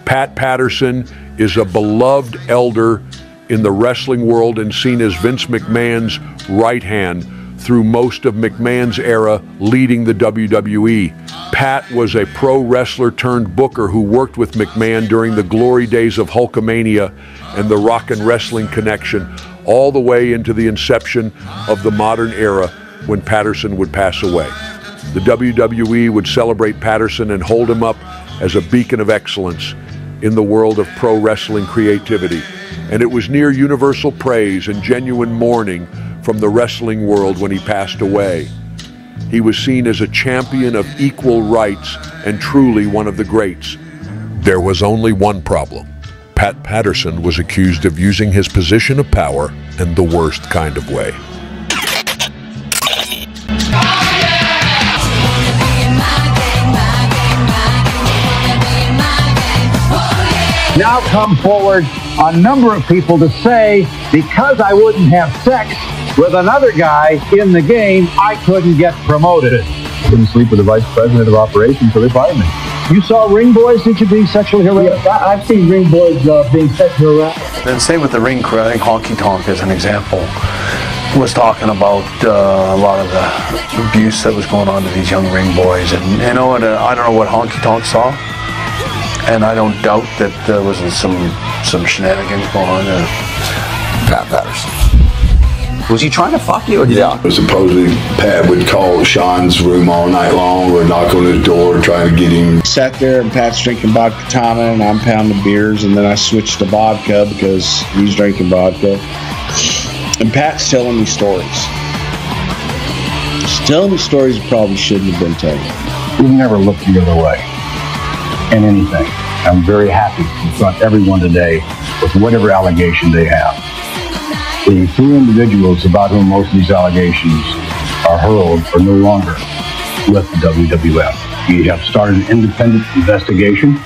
Pat Patterson is a beloved elder in the wrestling world and seen as Vince McMahon's right hand through most of McMahon's era leading the WWE. Pat was a pro wrestler turned booker who worked with McMahon during the glory days of Hulkamania and the Rock and Wrestling Connection, all the way into the inception of the modern era when Patterson would pass away. The WWE would celebrate Patterson and hold him up as a beacon of excellence in the world of pro wrestling creativity. And it was near universal praise and genuine mourning from the wrestling world when he passed away. He was seen as a champion of equal rights and truly one of the greats. There was only one problem. Pat Patterson was accused of using his position of power in the worst kind of way. Now come forward a number of people to say, because I wouldn't have sex with another guy in the game, I couldn't get promoted. I couldn't sleep with the vice president of operations, so they fired me. You saw ring boys, did you, being sexually harassed? Yeah, I've seen ring boys being sexually harassed. And same with the ring crew. I think Honky Tonk, as an example, was talking about a lot of the abuse that was going on to these young ring boys. And you know what? I don't know what Honky Tonk saw. And I don't doubt that there wasn't some shenanigans going on there. Pat Patterson. Was he trying to fuck you? Or Yeah. Supposedly, Pat would call Sean's room all night long or knock on his door trying to get him. Sat there and Pat's drinking vodka tonic and I'm pounding beers, and then I switched to vodka because he's drinking vodka. And Pat's telling me stories. He's telling me stories he probably shouldn't have been telling. We've never looked the other way in anything. I'm very happy to confront everyone today with whatever allegation they have. The three individuals about whom most of these allegations are hurled are no longer with the WWF. We have started an independent investigation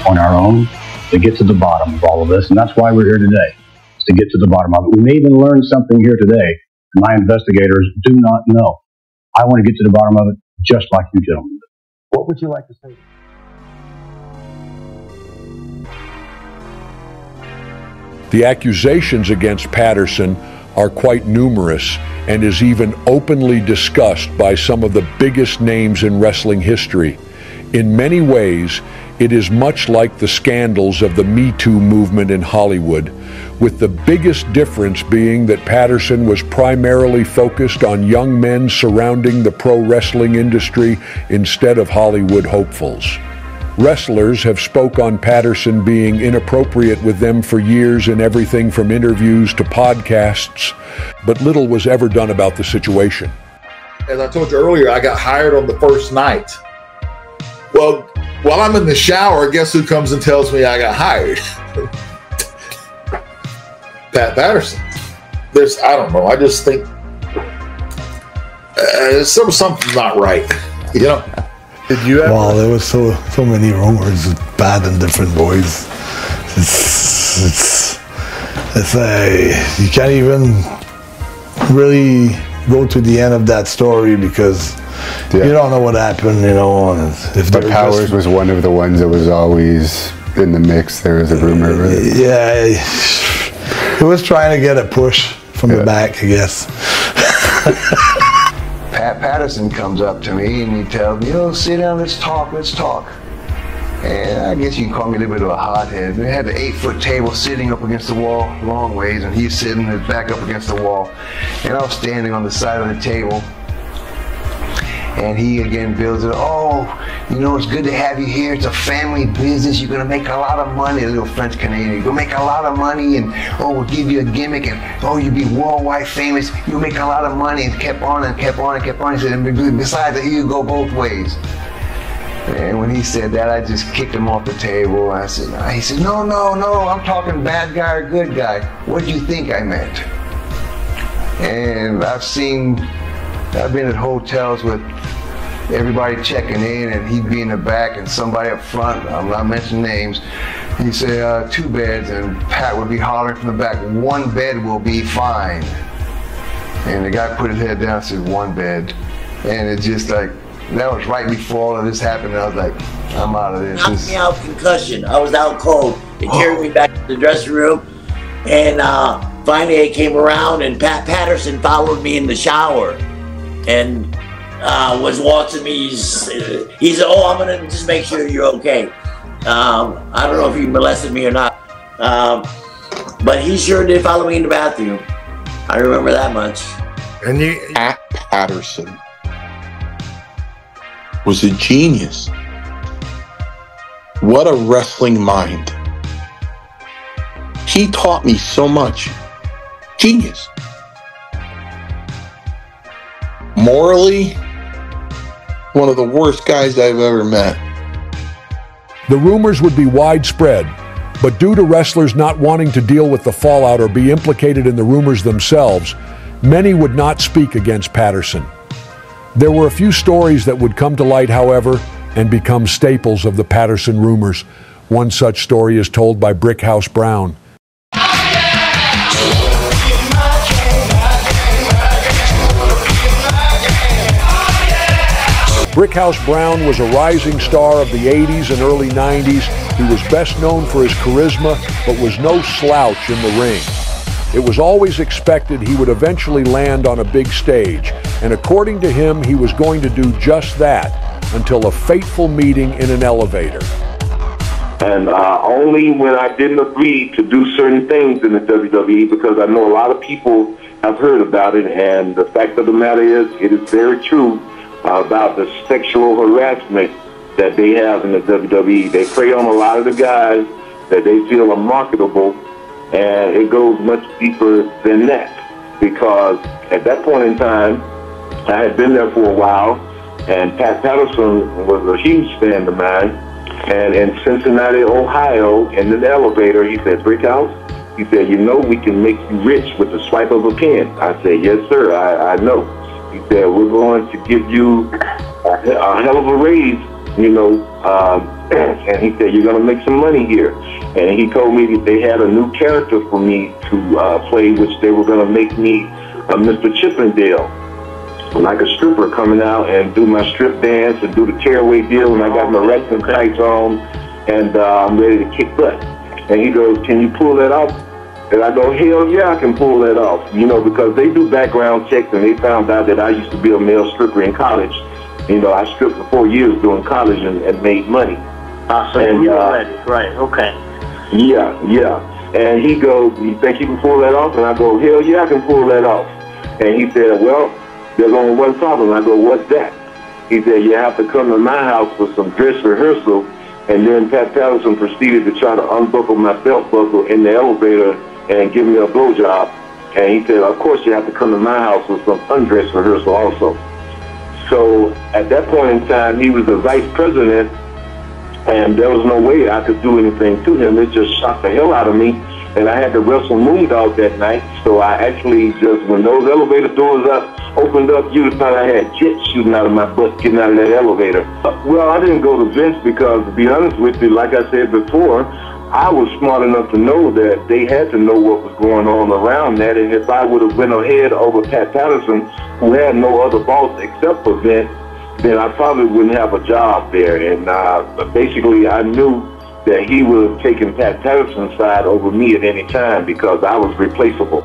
on our own to get to the bottom of all of this, and that's why we're here today, is to get to the bottom of it. We may even learn something here today my investigators do not know. I want to get to the bottom of it just like you gentlemen do. What would you like to say? The accusations against Patterson are quite numerous and is even openly discussed by some of the biggest names in wrestling history. In many ways, it is much like the scandals of the Me Too movement in Hollywood, with the biggest difference being that Patterson was primarily focused on young men surrounding the pro wrestling industry instead of Hollywood hopefuls. Wrestlers have spoke on Patterson being inappropriate with them for years in everything from interviews to podcasts, but little was ever done about the situation. As I told you earlier, I got hired on the first night. Well, while I'm in the shower, guess who comes and tells me I got hired? Pat Patterson. I don't know, I just think something's not right, you know? Did you ever? Well, there was so many rumors, bad and different boys. You can't even really go to the end of that story because you don't know what happened, you know. But Powers was one of the ones that was always in the mix. There was a rumor. Right? Yeah, he was trying to get a push from the back, I guess. Pat Patterson comes up to me and he tells me, "Oh, sit down, let's talk. And I guess you can call me a little bit of a hothead. We had an 8-foot table sitting up against the wall long ways, and he's sitting his back up against the wall. And I was standing on the side of the table. And he again builds it, "Oh, you know, it's good to have you here. It's a family business. You're going to make a lot of money," a little French Canadian. "You're going to make a lot of money, and we'll give you a gimmick, and you'll be worldwide famous. You'll make a lot of money," and kept on and kept on and kept on. He said, "And besides that, you go both ways." And when he said that, I just kicked him off the table. He said, no, I'm talking bad guy or good guy. What do you think I meant?" And I've been at hotels with everybody checking in, and he'd be in the back and somebody up front, I'm not mentioning names, he'd say 2 beds, and Pat would be hollering from the back, "1 bed will be fine." And the guy put his head down and said, "1 bed. And it's just like, that was right before all of this happened. And I was like, I'm out of this. Knocked me out, concussion. I was out cold. They carried me back to the dressing room, and finally I came around, and Patterson followed me in the shower, and was watching me. He said, "Oh, I'm gonna just make sure you're okay." I don't know if he molested me or not, but he sure did follow me in the bathroom. I remember that much. And Pat Patterson was a genius. What a wrestling mind. He taught me so much. Genius. Morally, one of the worst guys I've ever met. The rumors would be widespread, but due to wrestlers not wanting to deal with the fallout or be implicated in the rumors themselves, many would not speak against Patterson. There were a few stories that would come to light, however, and become staples of the Patterson rumors. One such story is told by Brickhouse Brown. Brickhouse Brown was a rising star of the 80s and early 90s. He was best known for his charisma, but was no slouch in the ring. It was always expected he would eventually land on a big stage, and according to him, he was going to do just that until a fateful meeting in an elevator. And only when I didn't agree to do certain things in the WWE, because I know a lot of people have heard about it, and the fact of the matter is, it is very true about the sexual harassment that they have in the WWE. They prey on a lot of the guys that they feel are marketable, and it goes much deeper than that, because at that point in time, I had been there for a while, and Pat Patterson was a huge fan of mine, and in Cincinnati, Ohio, in an elevator, he said, "Brickhouse," he said, "you know we can make you rich with the swipe of a pen." I said, "Yes, sir, I know." He said, "We're going to give you a hell of a raise, you know," and he said, "You're going to make some money here." And he told me that they had a new character for me to play, which they were going to make me Mr. Chippendale, like a stripper, coming out and do my strip dance and do the tearaway deal. And I got my wrestling tights on, and I'm ready to kick butt. And he goes, "Can you pull that off?" And I go, "Hell yeah, I can pull that off." You know, because they do background checks, and they found out that I used to be a male stripper in college. You know, I stripped for 4 years during college and made money. So you were ready, right? Okay. Yeah. And he goes, "You think you can pull that off?" And I go, "Hell yeah, I can pull that off." And he said, "Well, there's only one problem." I go, "What's that?" He said, "You have to come to my house for some dress rehearsal." And then Pat Patterson proceeded to try to unbuckle my belt buckle in the elevator and give me a blowjob. And he said, "Of course you have to come to my house for some undress rehearsal also." So at that point in time, he was the vice president, and there was no way I could do anything to him. It just shocked the hell out of me. And I had to wrestle Moondog that night, so I actually just, when those elevator doors opened up, you would find I had jets shooting out of my butt getting out of that elevator. Well, I didn't go to Vince because, to be honest with you, like I said before, I was smart enough to know that they had to know what was going on around that, and if I would have went ahead over Pat Patterson, who had no other boss except for Vince, then I probably wouldn't have a job there. And basically, I knew that he would have taken Pat Patterson's side over me at any time because I was replaceable.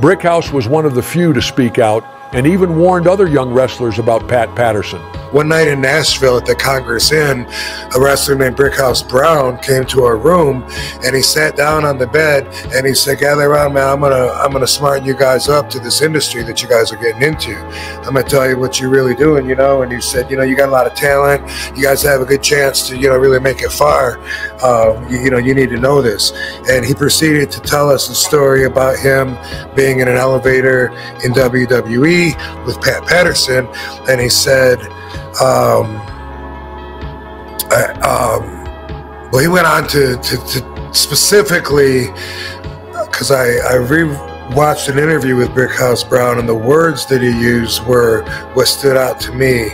Brickhouse was one of the few to speak out and even warned other young wrestlers about Pat Patterson. One night in Nashville at the Congress Inn, a wrestler named Brickhouse Brown came to our room, and he sat down on the bed and he said, "Gather around, man. I'm gonna smarten you guys up to this industry that you guys are getting into. I'm gonna tell you what you're really doing, you know." And he said, "You know, you got a lot of talent. You guys have a good chance to, you know, really make it far. You know, you need to know this." And he proceeded to tell us a story about him being in an elevator in WWE with Pat Patterson, and he said, well, he went on to specifically, because I re-watched an interview with Brickhouse Brown, and the words that he used were what stood out to me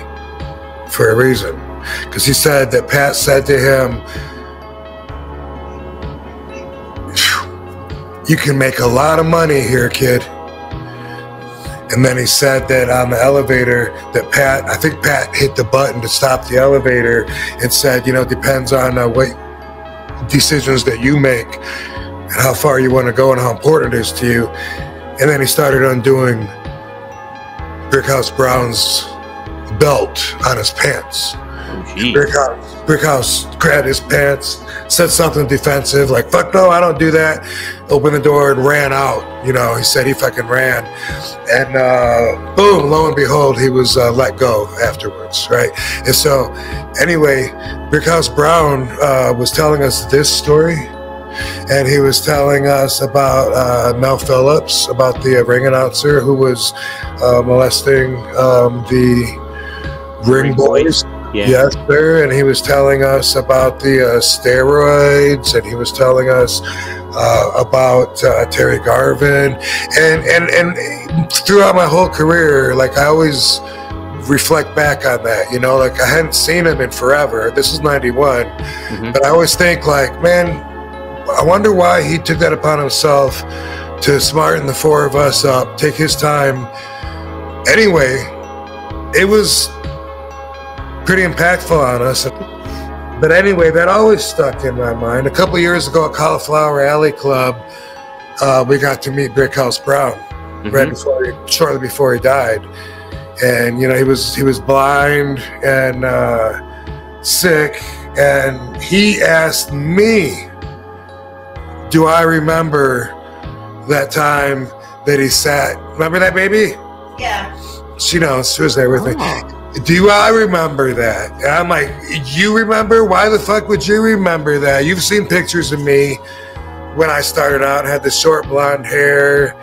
for a reason. Because he said that Pat said to him, "You can make a lot of money here, kid." And then he said that on the elevator that I think Pat hit the button to stop the elevator and said, you know, it depends on what decisions that you make and how far you want to go and how important it is to you. And then he started undoing Brickhouse Brown's belt on his pants. Brickhouse grabbed his pants, said something defensive, like, fuck no, I don't do that. Opened the door and ran out. You know, he said he fucking ran. And boom, lo and behold, he was let go afterwards, right? And so, anyway, Brickhouse Brown was telling us this story. And he was telling us about Mel Phillips, about the ring announcer who was molesting the ring boys. Yeah. Yes, sir. And he was telling us about the steroids, and he was telling us about Terry Garvin. And throughout my whole career, like, I always reflect back on that, you know, like, I hadn't seen him in forever. This is 91. But I always think, like, man, I wonder why he took that upon himself to smarten the four of us up, take his time. Anyway, it was pretty impactful on us. But anyway, that always stuck in my mind. A couple years ago at Cauliflower Alley Club, we got to meet Brickhouse Brown shortly before he died. And, you know, he was blind and sick, and he asked me, do I remember that time that he sat? Remember that, baby? Yeah. She knows. She was there with me. Do I remember that? And I'm like, you remember? Why the fuck would you remember that? You've seen pictures of me when I started out, had the short blonde hair,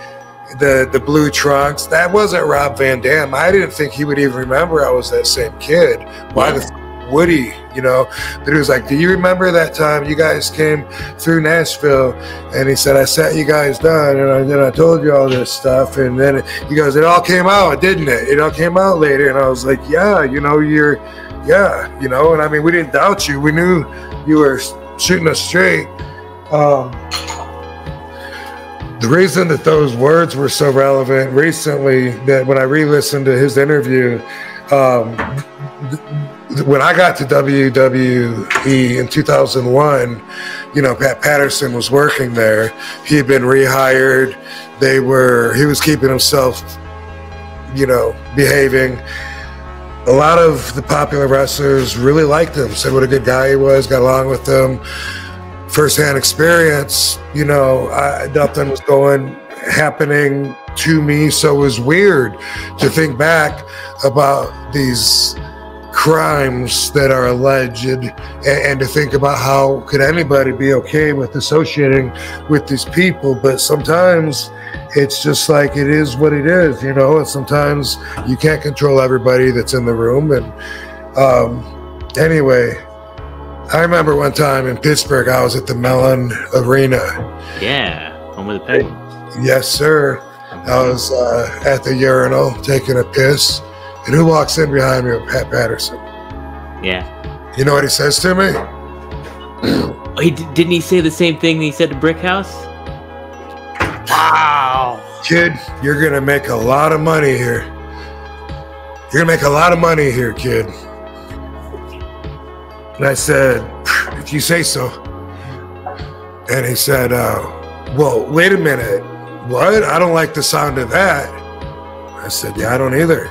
the blue trunks. That wasn't Rob Van Dam. I didn't think he would even remember I was that same kid. Why the fuck would he? You know? But he was like, do you remember that time you guys came through Nashville? And he said, I sat you guys down and then I told you all this stuff. And then he goes, it all came out, didn't it? It all came out later. And I was like, yeah, you know, yeah, you know, and I mean, we didn't doubt you. We knew you were shooting us straight. The reason that those words were so relevant recently, that when I re-listened to his interview, when I got to WWE in 2001, you know, Pat Patterson was working there. He had been rehired. He was keeping himself, you know, behaving. A lot of the popular wrestlers really liked him, said what a good guy he was, got along with him. First-hand experience, you know, nothing was happening to me, so it was weird to think back about these crimes that are alleged and to think about how could anybody be okay with associating with these people. But sometimes it's just like, it is what it is, you know, and sometimes you can't control everybody that's in the room. And anyway, I remember one time in Pittsburgh, I was at the Mellon Arena. Yeah, home of the Penguins. Yes, sir. I was at the urinal taking a piss, and who walks in behind me with Pat Patterson? Yeah. You know what he says to me? Didn't he say the same thing that he said to Brickhouse? Wow. Kid, you're going to make a lot of money here. You're going to make a lot of money here, kid. And I said, if you say so. And he said, well, wait a minute. What? I don't like the sound of that. I said, yeah, I don't either.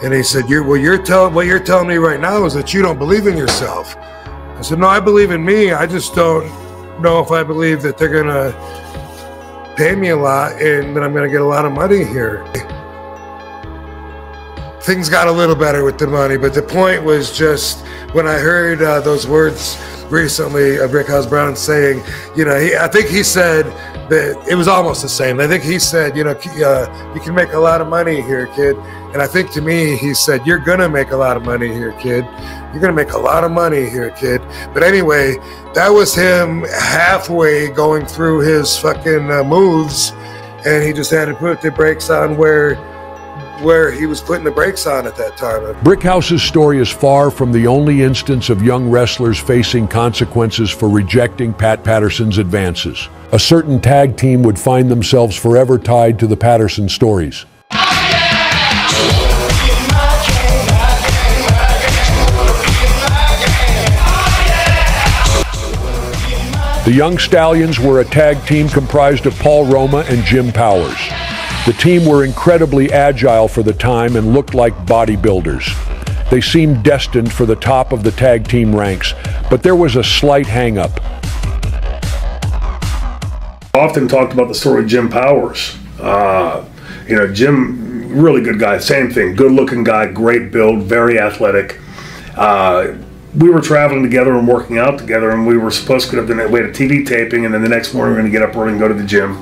And he said, what you're telling me right now is that you don't believe in yourself. I said, no, I believe in me. I just don't know if I believe that they're going to pay me a lot and that I'm going to get a lot of money here. Things got a little better with the money, but the point was just when I heard those words recently of Brickhouse Brown saying, you know, I think he said that it was almost the same. I think he said, you know, you can make a lot of money here, kid. And I think to me, he said, you're going to make a lot of money here, kid. You're going to make a lot of money here, kid. But anyway, that was him halfway going through his fucking moves, and he just had to put the brakes on where he was putting the brakes on at that time. Brickhouse's story is far from the only instance of young wrestlers facing consequences for rejecting Pat Patterson's advances. A certain tag team would find themselves forever tied to the Patterson stories. Oh, yeah! The Young Stallions were a tag team comprised of Paul Roma and Jim Powers. The team were incredibly agile for the time and looked like bodybuilders. They seemed destined for the top of the tag team ranks, but there was a slight hang-up. Often talked about the story of Jim Powers. You know, Jim, really good guy, same thing, good-looking guy, great build, very athletic. We were traveling together and working out together, and we were supposed to get up the next, we had a TV taping, and then the next morning we were going to get up early and go to the gym.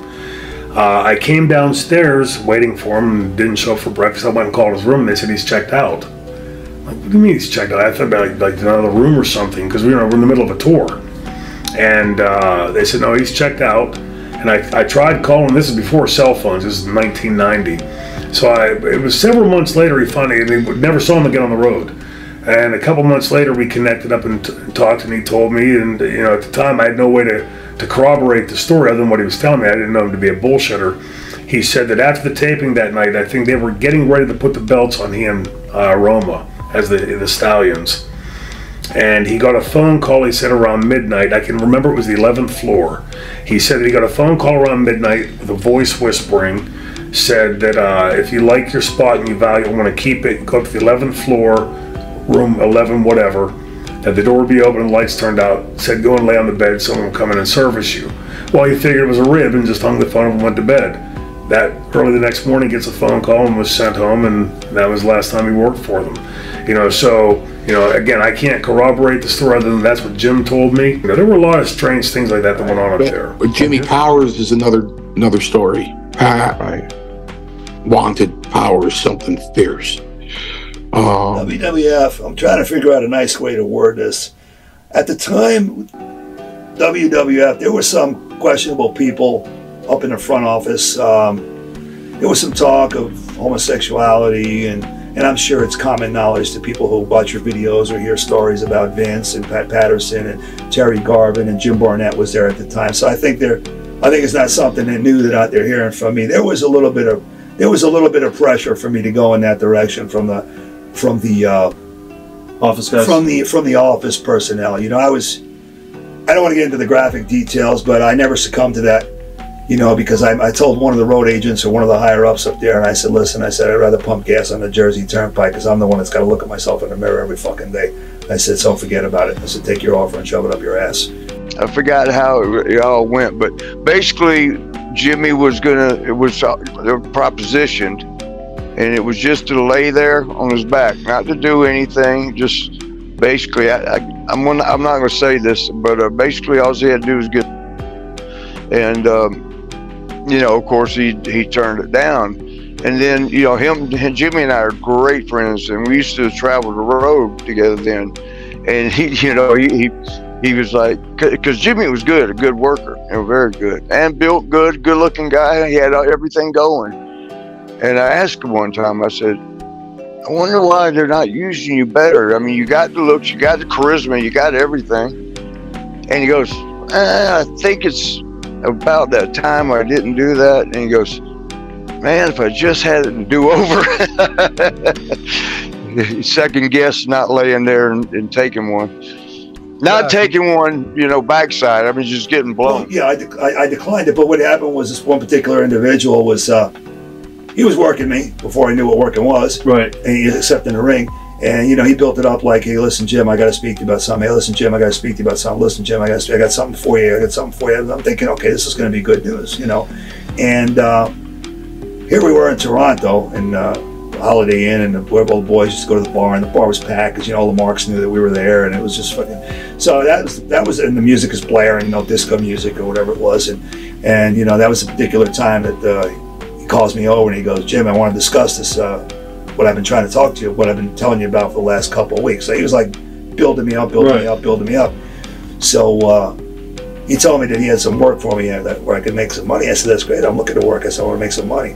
I came downstairs waiting for him and didn't show up for breakfast. I went and called his room, and they said he's checked out. Like, what do you mean he's checked out? I thought about like another room or something, because we're in the middle of a tour. And they said, no, he's checked out. And I tried calling, this is before cell phones, this is 1990. So it was several months later, he never saw him again on the road. And a couple months later, we connected up and talked, and he told me, and you know, at the time I had no way to corroborate the story other than what he was telling me. I didn't know him to be a bullshitter. He said that after the taping that night, I think they were getting ready to put the belts on him, Roma, as the Stallions. And he got a phone call, he said, around midnight. I can remember it was the 11th floor. He said that he got a phone call around midnight with a voice whispering, said that if you like your spot and you value want to keep it, go up to the 11th floor, room 11 whatever, that the door would be open and the lights turned out, said go and lay on the bed, someone will come in and service you. Well, he figured it was a rib and just hung the phone up and went to bed. That early the next morning gets a phone call and was sent home, and that was the last time he worked for them. You know, so, you know, again, I can't corroborate the story other than that's what Jim told me. You know, there were a lot of strange things like that went on up there. But Jimmy Powers is another story. Pat wanted Powers something fierce. WWF, I'm trying to figure out a nice way to word this. At the time, WWF, there were some questionable people up in the front office. There was some talk of homosexuality, and I'm sure it's common knowledge to people who watch your videos or hear stories about Vince and Pat Patterson and Terry Garvin, and Jim Barnett was there at the time. So I think it's not something they knew that they're hearing from me. There was a little bit of pressure for me to go in that direction from the office guys, from the office personnel. You know, I don't want to get into the graphic details, but I never succumbed to that. You know, because I told one of the road agents or one of the higher ups up there, and I said, listen, I said, I'd rather pump gas on the Jersey Turnpike because I'm the one that's got to look at myself in the mirror every fucking day. I said, so forget about it. I said, take your offer and shove it up your ass. I forgot how it all went, but basically Jimmy was propositioned, and it was just to lay there on his back, not to do anything, just basically, I'm not going to say this, but basically all he had to do was get, and you know, of course, he turned it down. And then, you know, Jimmy and I are great friends, and we used to travel the road together then. And he was like, because Jimmy was good, a good worker, and very good, and built good looking guy. He had everything going. And I asked him one time, I said, I wonder why they're not using you better. I mean, you got the looks, you got the charisma, you got everything. And he goes, I think it's about that time I didn't do that. And he goes, man, if I just had it to do over. Second guess not laying there and taking one. Not taking one, you know, backside. I mean, just getting blown. Well, yeah, I declined it. But what happened was this one particular individual was, he was working me before I knew what working was. Right. And he was accepting the ring. And, you know, he built it up like, hey, listen, Jim, I got to speak to you about something. Hey, listen, Jim, I got to speak to you about something. Listen, Jim, I got something for you. I got something for you. And I'm thinking, okay, this is going to be good news, you know. And here we were in Toronto, and Holiday Inn, and where all the boys used to go to the bar, and the bar was packed because, you know, all the marks knew that we were there, and it was just fucking. So that was, and the music is blaring, you know, disco music or whatever it was, and you know, that was a particular time that he calls me over and he goes, Jim, I want to discuss this. What I've been trying to talk to you, what I've been telling you about for the last couple of weeks. So he was like building me up. So he told me that he had some work for me where I could make some money. I said, that's great. I'm looking to work. I said, I want to make some money.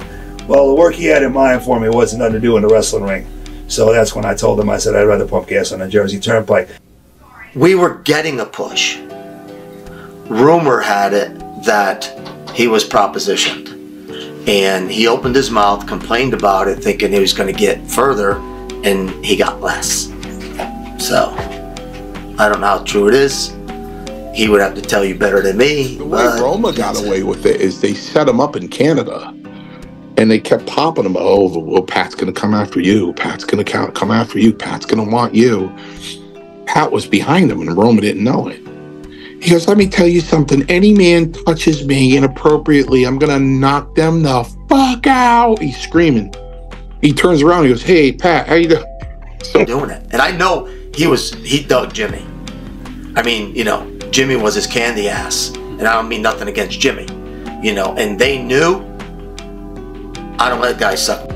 Well, the work he had in mind for me wasn't nothing to do in the wrestling ring. So that's when I told him, I said, I'd rather pump gas on the Jersey Turnpike. We were getting a push. Rumor had it that he was propositioned. And he opened his mouth, complained about it, thinking he was going to get further, and he got less. So, I don't know how true it is. he would have to tell you better than me. The way Roma got away with it is they set him up in Canada, and they kept popping him. Oh, well, Pat's going to come after you. Pat's going to come after you. Pat's going to want you. Pat was behind him, and Roma didn't know it. He goes, let me tell you something. Any man touches me inappropriately, I'm going to knock them the fuck out. He's screaming. He turns around and he goes, hey, Pat, how you doing? Doing it. And I know he dug Jimmy. I mean, you know, Jimmy was his candy ass. And I don't mean nothing against Jimmy. You know, and they knew I don't let guys suck.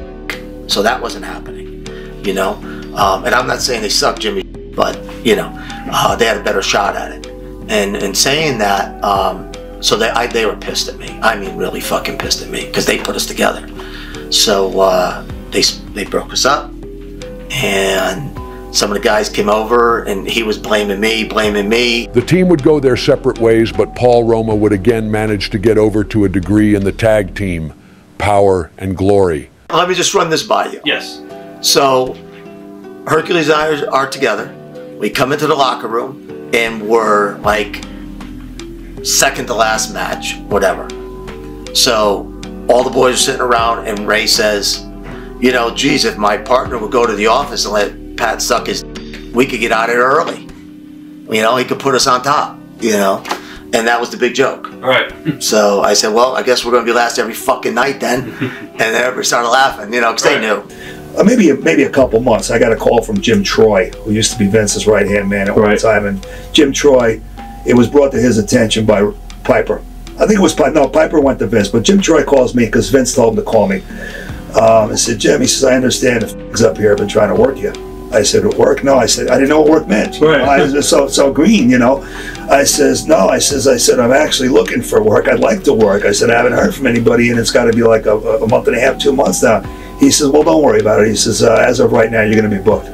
So that wasn't happening. You know? And I'm not saying they sucked Jimmy, but, you know, they had a better shot at it. And in saying that, so they were pissed at me. I mean, really fucking pissed at me because they put us together. So they broke us up, and some of the guys came over, and he was blaming me. The team would go their separate ways, but Paul Roma would again manage to get over to a degree in the tag team, Power and Glory. Let me just run this by you. Yes. So Hercules and I are together. We come into the locker room, and we're like second to last match, whatever. So all the boys are sitting around, and Ray says, you know, geez, if my partner would go to the office and let Pat suck his we could get out of here early. You know, he could put us on top, you know? And that was the big joke. All right. So I said, well, I guess we're going to be last every fucking night then. And then everybody started laughing, you know, because they knew. Maybe a couple months, I got a call from Jim Troy, who used to be Vince's right-hand man at one time. And Jim Troy, it was brought to his attention by Piper. I think it was Piper went to Vince, but Jim Troy calls me because Vince told him to call me. I said, Jim, he says, I understand the f***s up here have been trying to work you. I said, work? No, I said, I didn't know what work meant. Right. I was just so green, you know. I says, no, I said, I'm actually looking for work. I'd like to work. I said, I haven't heard from anybody, and it's got to be like a month and a half, 2 months now. He says, well, don't worry about it. He says, as of right now, you're going to be booked.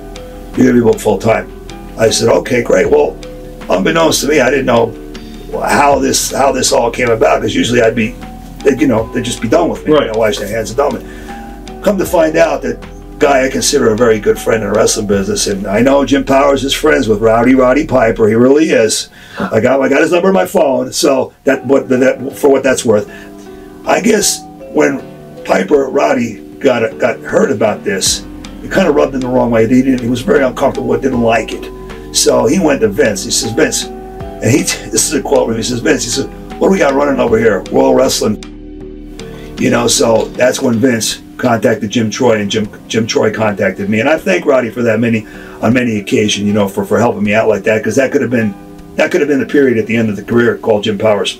You're going to be booked full time. I said, okay, great. Well, unbeknownst to me, I didn't know how this all came about, because usually they'd just be done with me. Right. You know, wash their hands and done with me. Come to find out that guy I consider a very good friend in the wrestling business, and I know Jim Powers is friends with Roddy Piper. He really is. I got his number on my phone, so that for what that's worth. I guess when Roddy got heard about this, it kind of rubbed him the wrong way. He was very uncomfortable. Didn't like it. So he went to Vince. He says, Vince, and this is a quote from him. He says, Vince, he says, what do we got running over here? Royal Wrestling. You know, so that's when Vince contacted Jim Troy, and Jim Troy contacted me, and I thank Roddy for that on many occasions, you know, for helping me out like that, because that could have been the period at the end of the career called Jim Powers.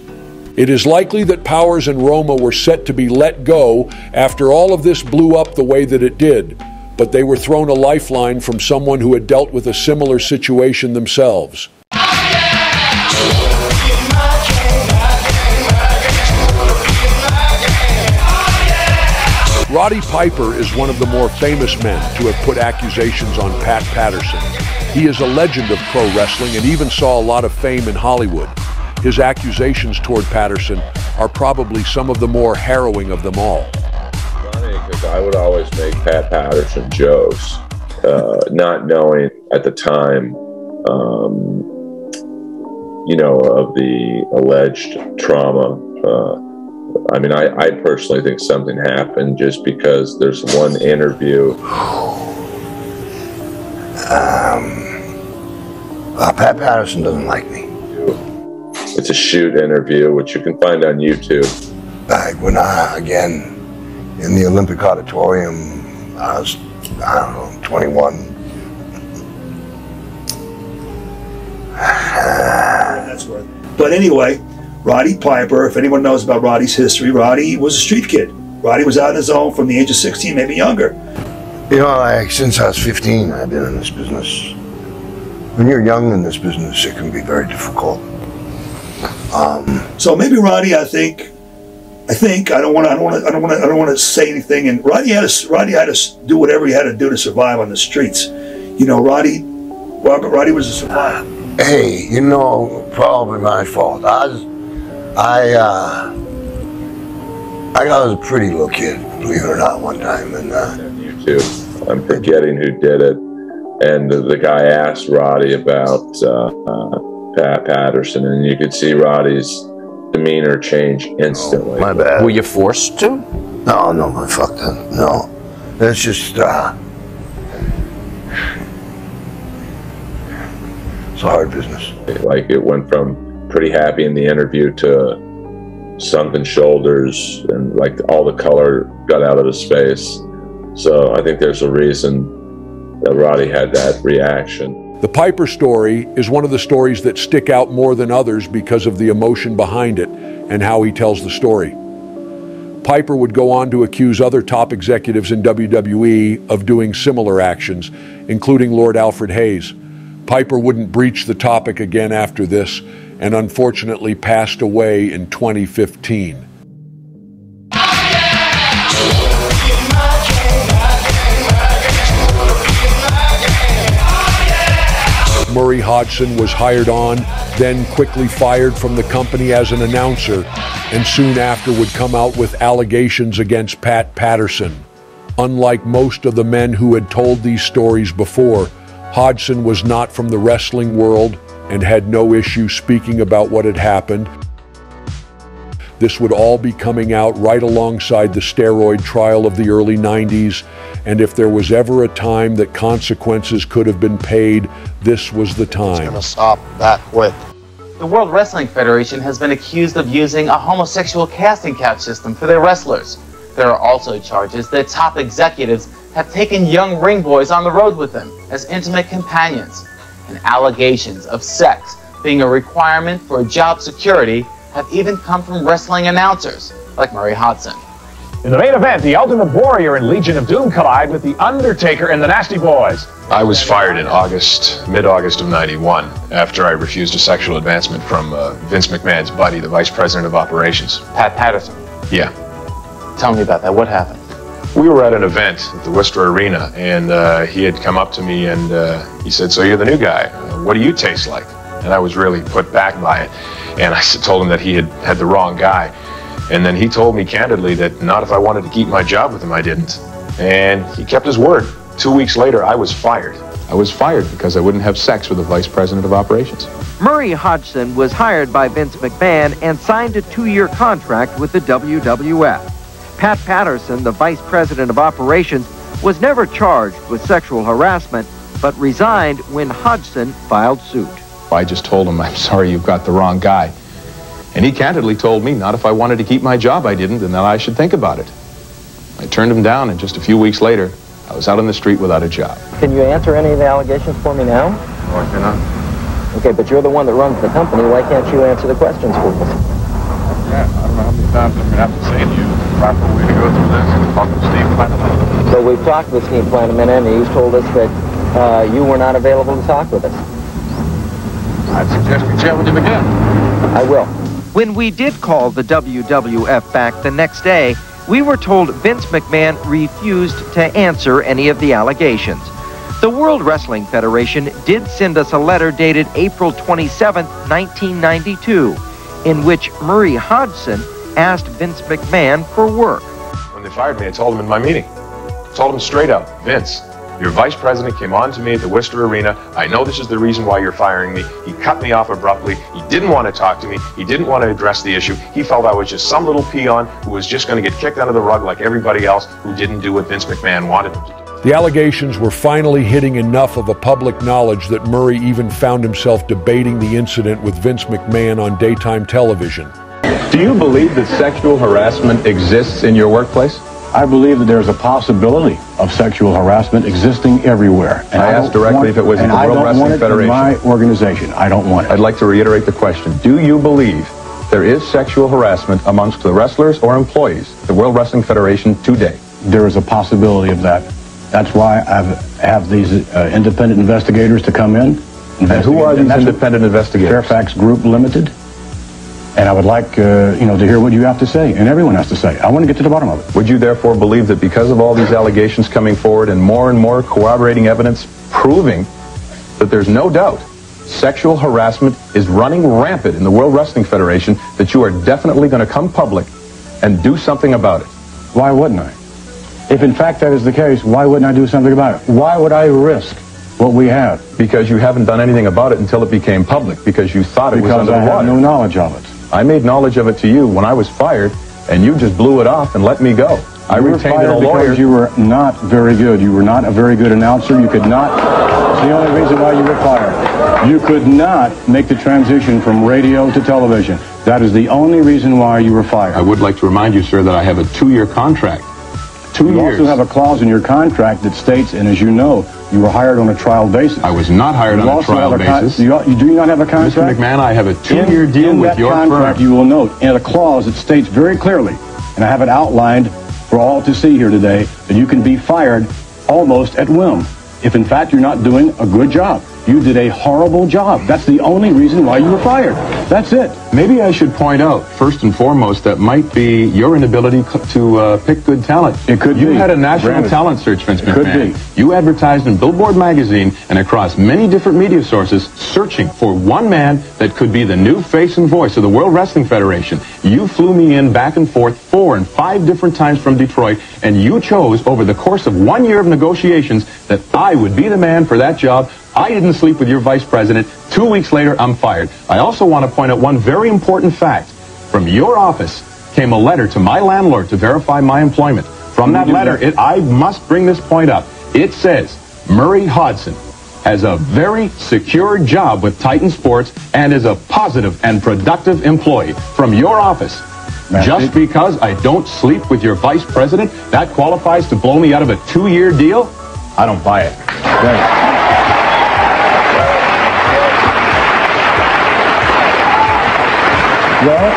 It is likely that Powers and Roma were set to be let go after all of this blew up the way that it did, but they were thrown a lifeline from someone who had dealt with a similar situation themselves. Roddy Piper is one of the more famous men to have put accusations on Pat Patterson. He is a legend of pro wrestling and even saw a lot of fame in Hollywood. His accusations toward Patterson are probably some of the more harrowing of them all. Funny, because I would always make Pat Patterson jokes, not knowing at the time, you know, of the alleged trauma. I mean, I personally think something happened just because there's one interview. Pat Patterson doesn't like me. It's a shoot interview, which you can find on YouTube. When again, in the Olympic Auditorium, I was, 21. That's worth it. But anyway, Roddy Piper, if anyone knows about Roddy's history, Roddy was a street kid. Roddy was out on his own from the age of 16, maybe younger. You know, since I was 15, I've been in this business. When you're young in this business, it can be very difficult. So maybe Roddy, I think I don't want to say anything. And Roddy had to do whatever he had to do to survive on the streets. You know, Roddy was a survivor. Hey, you know, probably my fault. I was a pretty little kid, believe it or not, one time. And YouTube, I'm forgetting who did it, and the guy asked Roddy about Patterson, and you could see Roddy's demeanor change instantly. My bad. Were you forced to? No, fuck that. No. It's just, it's a hard business. Like, it went from pretty happy in the interview to sunken shoulders, and like all the color got out of his face. So I think there's a reason that Roddy had that reaction. The Piper story is one of the stories that stick out more than others because of the emotion behind it and how he tells the story. Piper would go on to accuse other top executives in WWE of doing similar actions, including Lord Alfred Hayes. Piper wouldn't breach the topic again after this, and unfortunately passed away in 2015. Murray Hodgson was hired on, then quickly fired from the company as an announcer, and soon after would come out with allegations against Pat Patterson. Unlike most of the men who had told these stories before, Hodgson was not from the wrestling world and had no issue speaking about what had happened. This would all be coming out right alongside the steroid trial of the early 90s, and if there was ever a time that consequences could have been paid, this was the time. It's gonna stop that quick. The World Wrestling Federation has been accused of using a homosexual casting couch system for their wrestlers. There are also charges that top executives have taken young ring boys on the road with them as intimate companions, and allegations of sex being a requirement for job security have even come from wrestling announcers like Murray Hodgson. In the main event, the Ultimate Warrior and Legion of Doom collide with The Undertaker and the Nasty Boys. I was fired in mid-August of '91, after I refused a sexual advancement from Vince McMahon's buddy, the Vice President of Operations. Pat Patterson. Yeah. Tell me about that. What happened? We were at an event at the Worcester Arena, and he had come up to me and he said, "So you're the new guy. What do you taste like?" And I was really put back by it. And I told him that he had the wrong guy. And then he told me candidly that not if I wanted to keep my job with him, I didn't. And he kept his word. 2 weeks later, I was fired. I was fired because I wouldn't have sex with the Vice President of Operations. Murray Hodgson was hired by Vince McMahon and signed a 2-year contract with the WWF. Pat Patterson, the Vice President of Operations, was never charged with sexual harassment, but resigned when Hodgson filed suit. I just told him, "I'm sorry, you've got the wrong guy." And he candidly told me not if I wanted to keep my job, I didn't, and that I should think about it. I turned him down, and just a few weeks later, I was out on the street without a job. Can you answer any of the allegations for me now? No, I cannot. Okay, but you're the one that runs the company. Why can't you answer the questions for us? Yeah, I don't know how many times I'm going to have to say to you the proper way to go through this is talk to Steve Platinum. So we've talked with Steve Platinum, and he's told us that you were not available to talk with us. I'd suggest we chat with him again. I will. When we did call the WWF back the next day, we were told Vince McMahon refused to answer any of the allegations. The World Wrestling Federation did send us a letter dated April 27, 1992, in which Murray Hodgson asked Vince McMahon for work. When they fired me, I told him in my meeting. I told him straight up, "Vince, your vice president came on to me at the Worcester Arena. I know this is the reason why you're firing me. He cut me off abruptly. He didn't want to talk to me. He didn't want to address the issue. He felt I was just some little peon who was just going to get kicked under the rug like everybody else who didn't do what Vince McMahon wanted him to do." The allegations were finally hitting enough of a public knowledge that Murray even found himself debating the incident with Vince McMahon on daytime television. Do you believe that sexual harassment exists in your workplace? I believe that there's a possibility of sexual harassment existing everywhere. And I asked directly if it was in the World Wrestling Federation. I don't want it in my organization. I don't want it. I'd like to reiterate the question. Do you believe there is sexual harassment amongst the wrestlers or employees of the World Wrestling Federation today? There is a possibility of that. That's why I have these independent investigators to come in. And who are these independent investigators? Fairfax Group Limited. And I would like, to hear what you have to say, and everyone has to say. I want to get to the bottom of it. Would you therefore believe that because of all these allegations coming forward and more corroborating evidence proving that there's no doubt sexual harassment is running rampant in the World Wrestling Federation, that you are definitely going to come public and do something about it? Why wouldn't I? If in fact that is the case, why wouldn't I do something about it? Why would I risk what we have. Because you haven't done anything about it until it became public, because you thought it was Because under I the had water. no knowledge of it. I made knowledge of it to you when I was fired, and you just blew it off and let me go. I You were retained fired a lawyer. because you were not very good. You were not a very good announcer. You could not. It's the only reason why you were fired. You could not make the transition from radio to television. That is the only reason why you were fired. I would like to remind you, sir, that I have a 2-year contract. 2 You years. also have a clause in your contract that states, and as you know, you were hired on a trial basis. I was not hired You on a also trial have basis. you do you not have a contract? Mr. McMahon, I have a 2-year deal with your firm. In that contract, you will note in a clause that states very clearly, and I have it outlined for all to see here today, that you can be fired almost at whim if in fact you're not doing a good job. You did a horrible job. That's the only reason why you were fired. That's it. Maybe I should point out, first and foremost, that might be your inability to pick good talent. It could be. You had a national Granted. talent search, Vince McMahon. Could be. You advertised in Billboard magazine and across many different media sources searching for one man that could be the new face and voice of the World Wrestling Federation. You flew me in back and forth 4 and 5 different times from Detroit, and you chose over the course of 1 year of negotiations that I would be the man for that job. I didn't sleep with your vice president. 2 weeks later, I'm fired. I also want to point out one very important fact. From your office came a letter to my landlord to verify my employment. From that letter, I must bring this point up. It says, Murray Hodgson has a very secure job with Titan Sports and is a positive and productive employee. From your office. Just because I don't sleep with your vice president, that qualifies to blow me out of a 2-year deal? I don't buy it. Right. Well,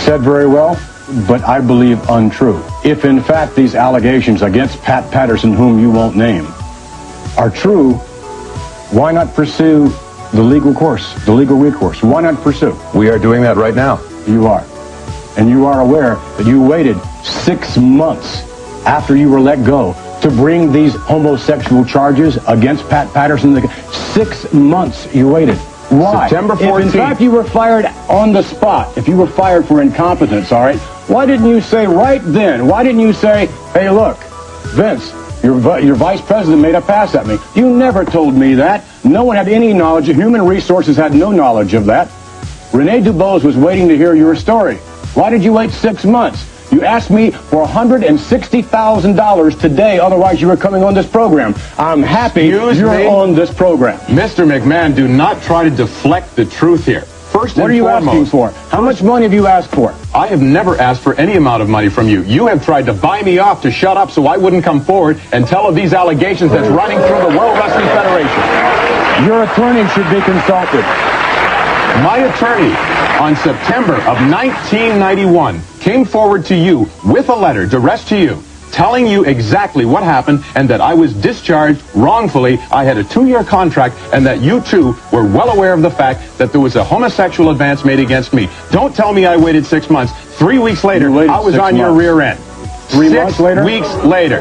said very well, but I believe untrue. If in fact these allegations against Pat Patterson, whom you won't name, are true, why not pursue the legal course, the legal recourse? Why not pursue? We are doing that right now. You are. And you are aware that you waited 6 months after you were let go to bring these homosexual charges against Pat Patterson. 6 months you waited. Why? September 14th. If in fact you were fired on the spot, if you were fired for incompetence, all right, why didn't you say right then, why didn't you say, hey, look, Vince, your vice president made a pass at me. You never told me that. No one had any knowledge. Human resources had no knowledge of that. Rene Dubose was waiting to hear your story. Why did you wait 6 months? You asked me for $160,000 today, otherwise you were coming on this program. I'm happy you're on this program. Mr. McMahon, do not try to deflect the truth here. First and What are you foremost, asking for? How much money have you asked for? I have never asked for any amount of money from you. You have tried to buy me off to shut up so I wouldn't come forward and tell of these allegations that's running through the World Wrestling Federation. Your attorney should be consulted. My attorney, on September of 1991, came forward to you with a letter addressed to you, telling you exactly what happened and that I was discharged wrongfully. I had a 2-year contract and that you too were well aware of the fact that there was a homosexual advance made against me. Don't tell me I waited 6 months. 3 weeks later, I was on your rear end. 3 months later? 6 weeks later.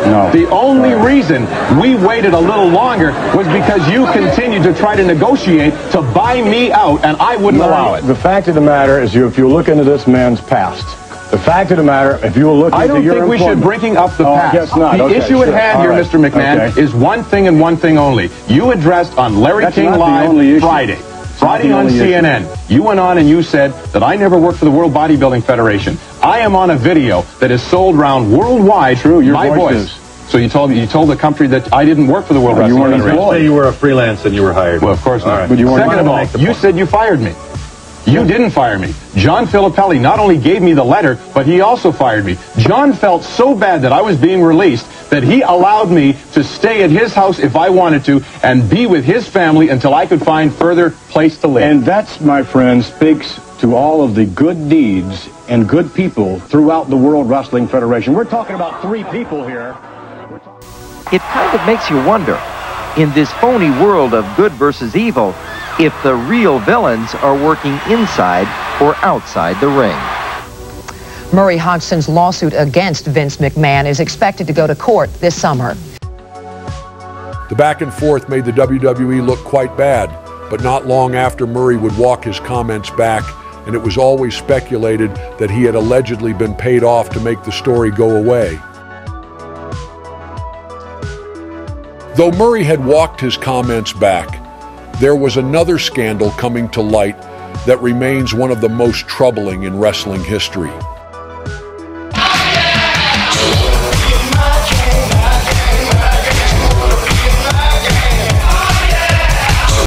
No. The only reason we waited a little longer was because you continued to try to negotiate to buy me out, and I wouldn't allow it. The fact of the matter is, if you look into this man's past, the fact of the matter, if you will look into your I don't think we should bring up the past. I guess not. The Okay, issue at sure. hand All here, right. Mr. McMahon, Okay. is one thing and one thing only. You addressed on Larry That's King not the Live only issue. Friday. Friday the on only issue. CNN, you went on and you said that I never worked for the World Bodybuilding Federation. I am on a video that is sold around worldwide. True, your my voice voice. is. So you told the country that I didn't work for the World You Wrestling weren't Federation. employed. Say you were a freelance and you were hired. Well, of course not. All right. But you weren't Second of all, make the you point. said you fired me. You didn't fire me. John Filippelli not only gave me the letter, but he also fired me. John felt so bad that I was being released that he allowed me to stay at his house if I wanted to and be with his family until I could find further place to live. And that's, my friend, speaks to all of the good deeds and good people throughout the World Wrestling Federation. We're talking about 3 people here. It kind of makes you wonder, in this phony world of good versus evil, if the real villains are working inside or outside the ring. Murray Hodgson's lawsuit against Vince McMahon is expected to go to court this summer. The back and forth made the WWE look quite bad, but not long after Murray would walk his comments back, and it was always speculated that he had allegedly been paid off to make the story go away. Though Murray had walked his comments back, there was another scandal coming to light that remains one of the most troubling in wrestling history.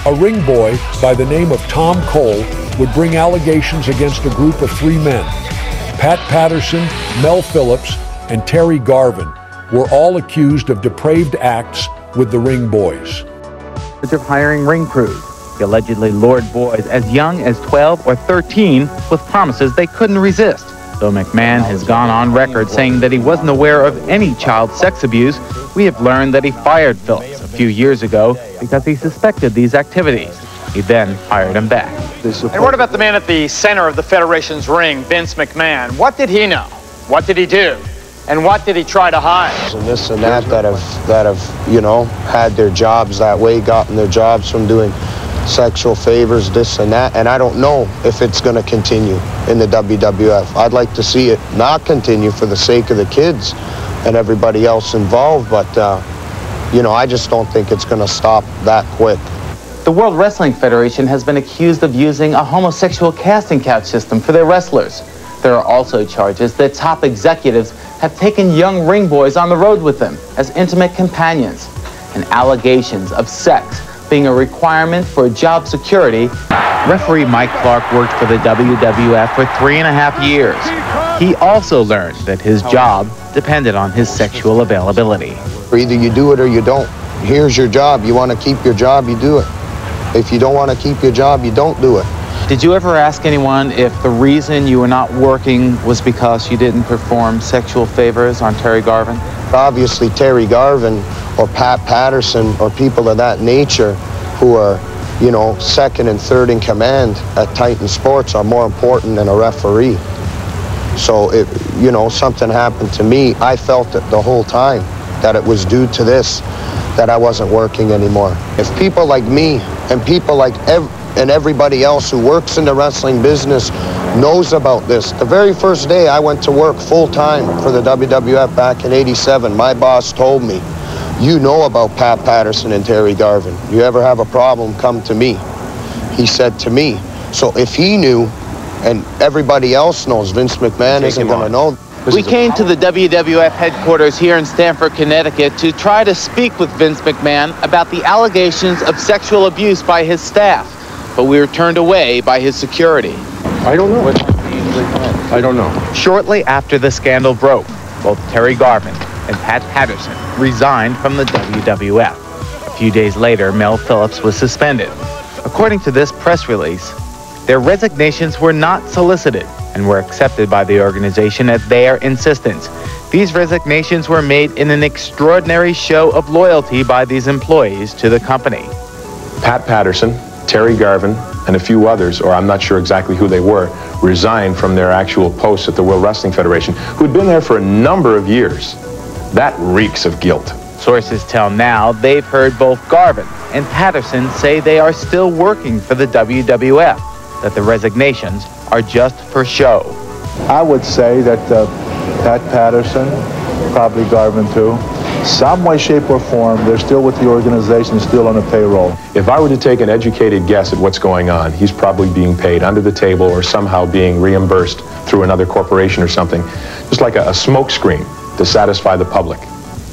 A ring boy by the name of Tom Cole would bring allegations against a group of 3 men. Pat Patterson, Mel Phillips, and Terry Garvin were all accused of depraved acts with the ring boys. Of hiring ring crews. He allegedly lured boys as young as 12 or 13 with promises they couldn't resist. Though McMahon has gone on record saying that he wasn't aware of any child sex abuse, we have learned that he fired Phillips a few years ago because he suspected these activities. He then hired him back. And what about the man at the center of the Federation's ring, Vince McMahon? What did he know? What did he do? And what did he try to hide? And this and that have, you know, had their jobs that way, gotten their jobs from doing sexual favors, this and that, and I don't know if it's going to continue in the WWF. I'd like to see it not continue for the sake of the kids and everybody else involved, but, you know, I just don't think it's going to stop that quick. The World Wrestling Federation has been accused of using a homosexual casting couch system for their wrestlers. There are also charges that top executives have taken young ring boys on the road with them as intimate companions, and allegations of sex being a requirement for job security. Referee Mike Clark worked for the WWF for 3.5 years. He also learned that his job depended on his sexual availability. Either you do it or you don't. Here's your job. You want to keep your job, you do it. If you don't want to keep your job, you don't do it. Did you ever ask anyone if the reason you were not working was because you didn't perform sexual favors on Terry Garvin? Obviously, Terry Garvin or Pat Patterson or people of that nature who are, you know, second and third in command at Titan Sports are more important than a referee. So, if, you know, something happened to me, I felt it the whole time that it was due to this, that I wasn't working anymore. If people like me and people like everybody else who works in the wrestling business knows about this. The very first day I went to work full-time for the WWF back in '87, my boss told me, you know about Pat Patterson and Terry Garvin. You ever have a problem, come to me. He said to me. So if he knew, and everybody else knows, Vince McMahon isn't going to know. We came to the WWF headquarters here in Stamford, Connecticut to try to speak with Vince McMahon about the allegations of sexual abuse by his staff, but we were turned away by his security. I don't know. I don't know. Shortly after the scandal broke, both Terry Garvin and Pat Patterson resigned from the WWF. A few days later, Mel Phillips was suspended. According to this press release, their resignations were not solicited and were accepted by the organization at their insistence. These resignations were made in an extraordinary show of loyalty by these employees to the company. Pat Patterson, Terry Garvin, and a few others, or I'm not sure exactly who they were, resigned from their actual posts at the World Wrestling Federation, who'd been there for a number of years. That reeks of guilt. Sources tell now they've heard both Garvin and Patterson say they are still working for the WWF, that the resignations are just for show. I would say that Pat Patterson, probably Garvin too, some way, shape, or form, they're still with the organization, still on the payroll. If I were to take an educated guess at what's going on, he's probably being paid under the table or somehow being reimbursed through another corporation or something, just like a smoke screen to satisfy the public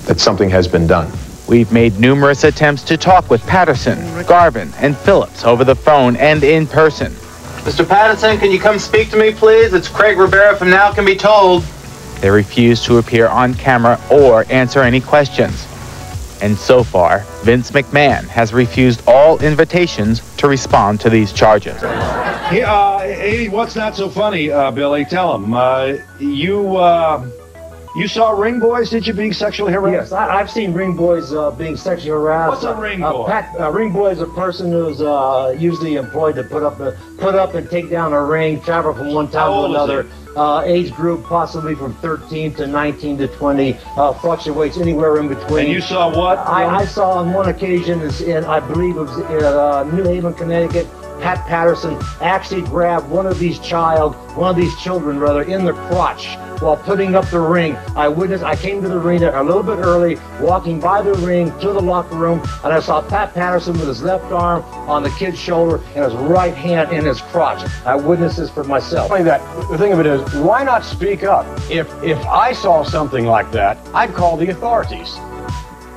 that something has been done. We've made numerous attempts to talk with Patterson, Garvin, and Phillips over the phone and in person. Mr. Patterson, can you come speak to me, please? It's Craig Rivera from Now Can Be Told. They refuse to appear on camera or answer any questions. And so far, Vince McMahon has refused all invitations to respond to these charges. Hey, what's not so funny, Billy? Tell him. You saw ring boys, did you, being sexually harassed? Yes, I've seen ring boys being sexually harassed. What's a ring boy? Ring boy is a person who's usually employed to put up and take down a ring, travel from one town to another. Age group possibly from 13 to 19 to 20, fluctuates anywhere in between. And you saw what? I saw on one occasion, I believe it was New Haven, Connecticut, Pat Patterson actually grabbed one of these children in the crotch while putting up the ring. I came to the arena a little bit early, walking by the ring to the locker room, and I saw Pat Patterson with his left arm on the kid's shoulder and his right hand in his crotch. I witnessed this for myself. The thing of it is, why not speak up? If I saw something like that, I'd call the authorities.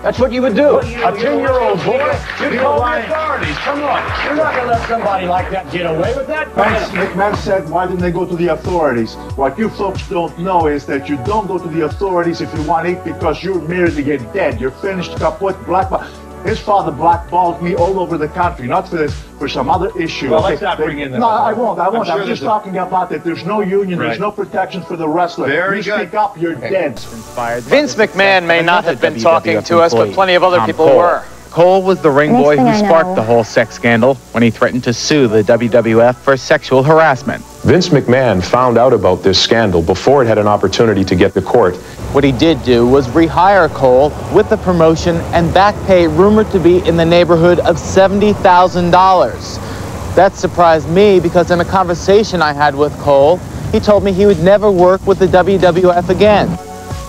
That's what you would do. A 10-year-old boy, you'd call the authorities. Come on. You're not going to let somebody like that get away with that. McMahon said, why didn't they go to the authorities? What you folks don't know is that you don't go to the authorities if you want it because you're merely to get dead. You're finished, kaput, blackball. His father blackballed me all over the country, not for this, for some other issue. Well, let's not bring in that. No, I won't. I'm just sure talking about that there's no union, there's no protection for the wrestler. Very you good. Speak up, you're dead. Vince McMahon may not have been talking to us, but plenty of other people were. Cole was the ring boy who sparked the whole sex scandal when he threatened to sue the WWF for sexual harassment. Vince McMahon found out about this scandal before it had an opportunity to get to court. What he did do was rehire Cole with the promotion and back pay rumored to be in the neighborhood of $70,000. That surprised me because in a conversation I had with Cole, he told me he would never work with the WWF again.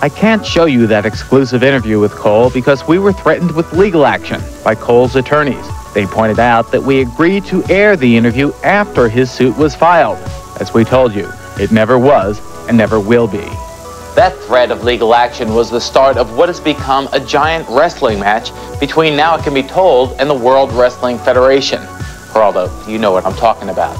I can't show you that exclusive interview with Cole because we were threatened with legal action by Cole's attorneys. They pointed out that we agreed to air the interview after his suit was filed. As we told you, it never was and never will be. That threat of legal action was the start of what has become a giant wrestling match between, now it can be told, and the World Wrestling Federation. Geraldo, you know what I'm talking about.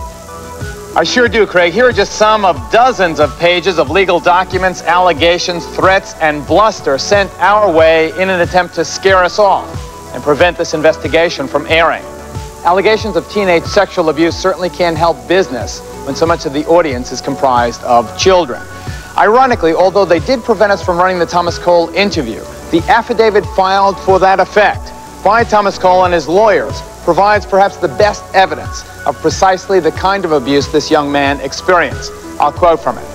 I sure do, Craig. Here are just some of dozens of pages of legal documents, allegations, threats, and bluster sent our way in an attempt to scare us off and prevent this investigation from airing. Allegations of teenage sexual abuse certainly can help business when so much of the audience is comprised of children. Ironically, although they did prevent us from running the Thomas Cole interview, the affidavit filed for that effect by Thomas Cole and his lawyers provides perhaps the best evidence of precisely the kind of abuse this young man experienced. I'll quote from it.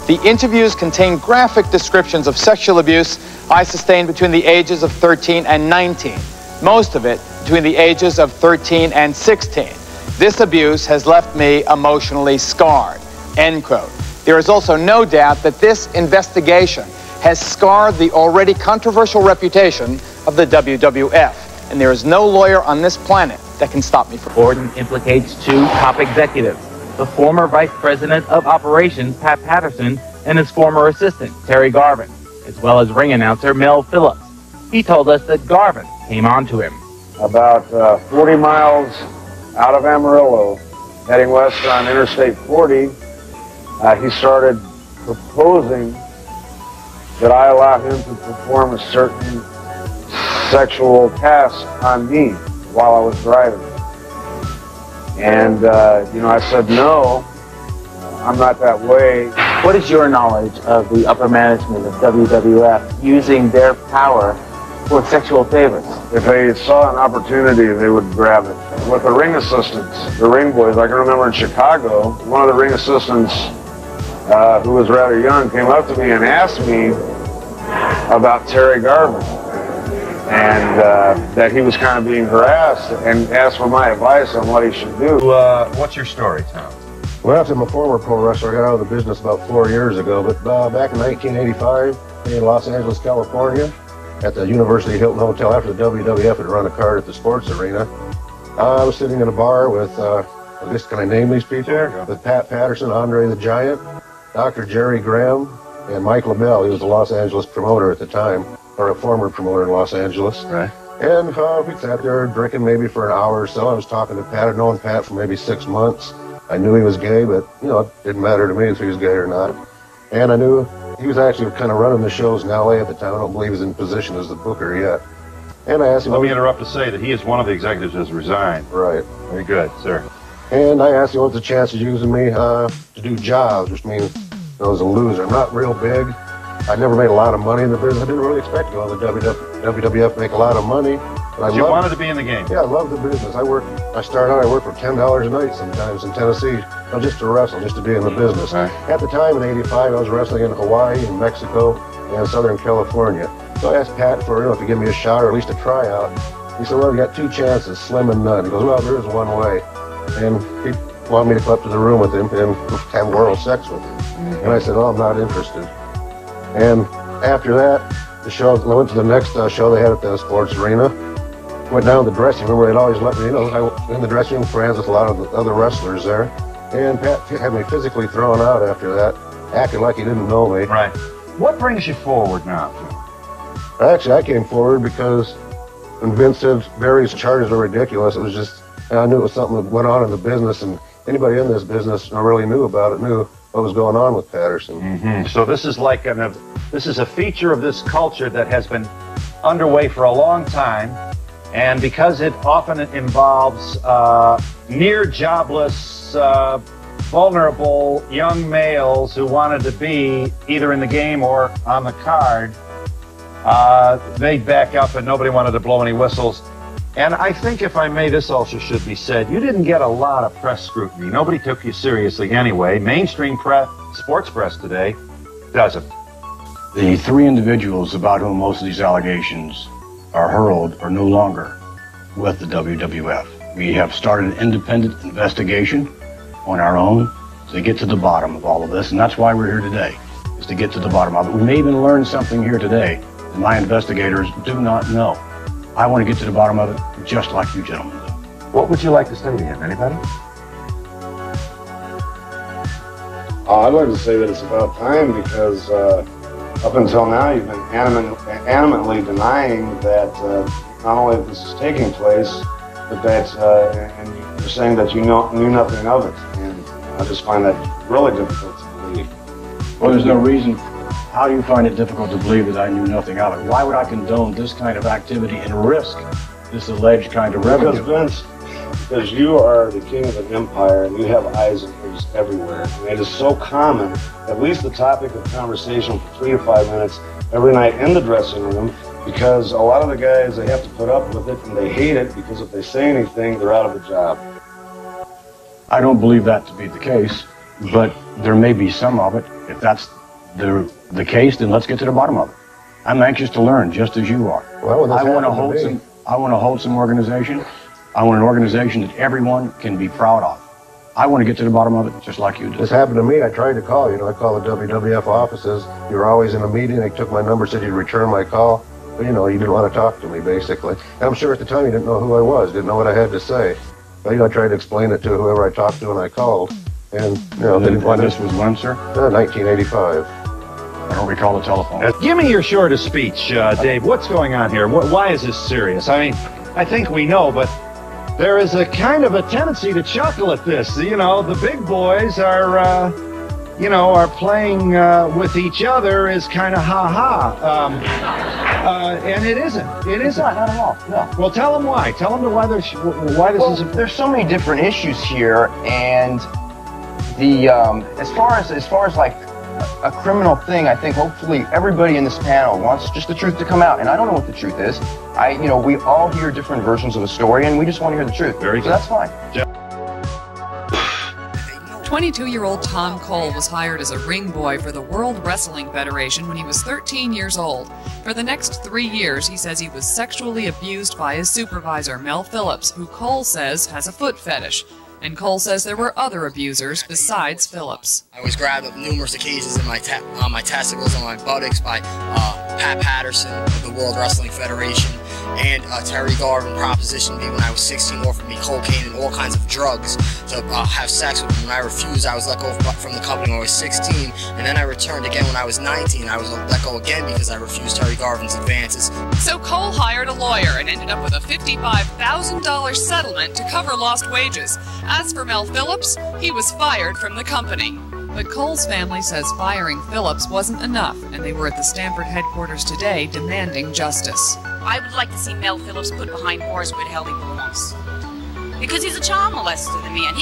The interviews contain graphic descriptions of sexual abuse I sustained between the ages of 13 and 19, most of it between the ages of 13 and 16. This abuse has left me emotionally scarred, end quote. There is also no doubt that this investigation has scarred the already controversial reputation of the WWF, and there is no lawyer on this planet that can stop me from. Gordon implicates two top executives, the former vice president of operations, Pat Patterson, and his former assistant, Terry Garvin, as well as ring announcer Mel Phillips. He told us that Garvin came on to him. About 40 miles out of Amarillo, heading west on Interstate 40, he started proposing that I allow him to perform a certain sexual task on me while I was driving. And, I said, no, I'm not that way. What is your knowledge of the upper management of WWF using their power for sexual favors? If they saw an opportunity, they would grab it. With the ring assistants, the ring boys, I can remember in Chicago, one of the ring assistants who was rather young came up to me and asked me about Terry Garvin. And that he was kind of being harassed and asked for my advice on what he should do. What's your story, Tom? Well, I'm a former pro wrestler. I got out of the business about 4 years ago, but back in 1985 in Los Angeles, California, at the University Hilton Hotel after the WWF had run a card at the sports arena, I was sitting in a bar with, I guess, can I name these people? Sure. With Pat Patterson, Andre the Giant, Dr. Jerry Graham, and Mike LaBelle. He was the Los Angeles promoter at the time, or a former promoter in Los Angeles. Right. And we sat there drinking maybe for an hour or so. I was talking to Pat. I'd known Pat for maybe 6 months. I knew he was gay, but, it didn't matter to me if he was gay or not. And I knew he was actually kind of running the shows in L.A. at the time. I don't believe he was in position as the booker yet. And I asked him... Let me interrupt to say that he is one of the executives who has resigned. Right. Very good, sir. And I asked him what's the chance of using me to do jobs, which means I was a loser. I'm not real big. I never made a lot of money in the business. I didn't really expect to go to the WWF make a lot of money. But you wanted to be in the game. Yeah, I love the business. I started out, I worked for $10 a night sometimes in Tennessee, just to wrestle, just to be in the business. Right. At the time, in '85, I was wrestling in Hawaii, in Mexico, and Southern California. So I asked Pat for, to give me a shot or at least a tryout. He said, well, you got two chances, slim and none. He goes, well, there is one way. and he wanted me to go up to the room with him and have oral sex with him. And I said, "Oh, I'm not interested." And after that, the show, I went to the next show they had at the sports arena. Went down to the dressing room where they'd always let me, I was in the dressing room, friends with a lot of the other wrestlers there. And Pat had me physically thrown out after that, acting like he didn't know me. Right. What brings you forward now? Actually, I came forward because when Vince said Barry's charges are ridiculous, it was just, I knew it was something that went on in the business, and anybody in this business really knew about it, knew what was going on with Patterson. So this is like this is a feature of this culture that has been underway for a long time, and because it often involves near jobless, vulnerable young males who wanted to be either in the game or on the card, they'd back up and nobody wanted to blow any whistles. And I think, if I may, this also should be said, you didn't get a lot of press scrutiny. Nobody took you seriously anyway. Mainstream press, sports press today doesn't. The three individuals about whom most of these allegations are hurled are no longer with the WWF. We have started an independent investigation on our own to get to the bottom of all of this, and that's why we're here today, is to get to the bottom of it. We may even learn something here today that my investigators do not know. I want to get to the bottom of it, just like you gentlemen do. What would you like to say to him? Anybody? I'd like to say that it's about time, because up until now you've been animately denying that not only that this is taking place, but that and you're saying that you knew nothing of it. And I just find that really difficult to believe. Well, there's no reason. How do you find it difficult to believe that I knew nothing of it? Why would I condone this kind of activity and risk this alleged kind of revenue? Because Vince, because you are the king of an empire and you have eyes and ears everywhere. And it is so common, at least the topic of conversation for 3 to 5 minutes every night in the dressing room, because a lot of the guys, they have to put up with it and they hate it, because if they say anything, they're out of a job. I don't believe that to be the case, but there may be some of it. If that's the case, then let's get to the bottom of it. I'm anxious to learn, just as you are. Well, I want to hold some organization. I want an organization that everyone can be proud of. I want to get to the bottom of it, just like you do. This happened to me. I tried to call. I called the WWF offices. You were always in a meeting. They took my number, said you'd return my call. But, you didn't want to talk to me, basically. And I'm sure at the time you didn't know who I was, didn't know what I had to say. But, I tried to explain it to whoever I talked to when I called. And, they didn't want to. This was when, sir? 1985. I don't recall the telephone. Give me your shortest speech, Dave. What's going on here? Why is this serious? I mean, I think we know, but there is a kind of a tendency to chuckle at this. The big boys are playing with each other is kind of ha-ha. And it isn't. It isn't. Not at all. No. Well, tell them why. Tell them why this is. There's so many different issues here, and the as far as like a criminal thing, I think hopefully everybody in this panel wants just the truth to come out, and I don't know what the truth is. We all hear different versions of the story, and we just want to hear the truth. Very good. So that's fine. 22-year-old Tom Cole was hired as a ring boy for the World Wrestling Federation when he was 13 years old. For the next 3 years, he says he was sexually abused by his supervisor, Mel Phillips, who Cole says has a foot fetish. And Cole says there were other abusers besides Phillips. I was grabbed on numerous occasions in my testicles and my buttocks by Pat Patterson of the World Wrestling Federation, and Terry Garvin propositioned me when I was 16, offered me cocaine and all kinds of drugs to have sex with him. When I refused, I was let go from the company when I was 16, and then I returned again when I was 19. I was let go again because I refused Terry Garvin's advances. So Cole hired a lawyer and ended up with a $55,000 settlement to cover lost wages. As for Mel Phillips, he was fired from the company. But Cole's family says firing Phillips wasn't enough, and they were at the Stamford headquarters today demanding justice. I would like to see Mel Phillips put behind bars where the hell he belongs. Because he's a child molester to me, and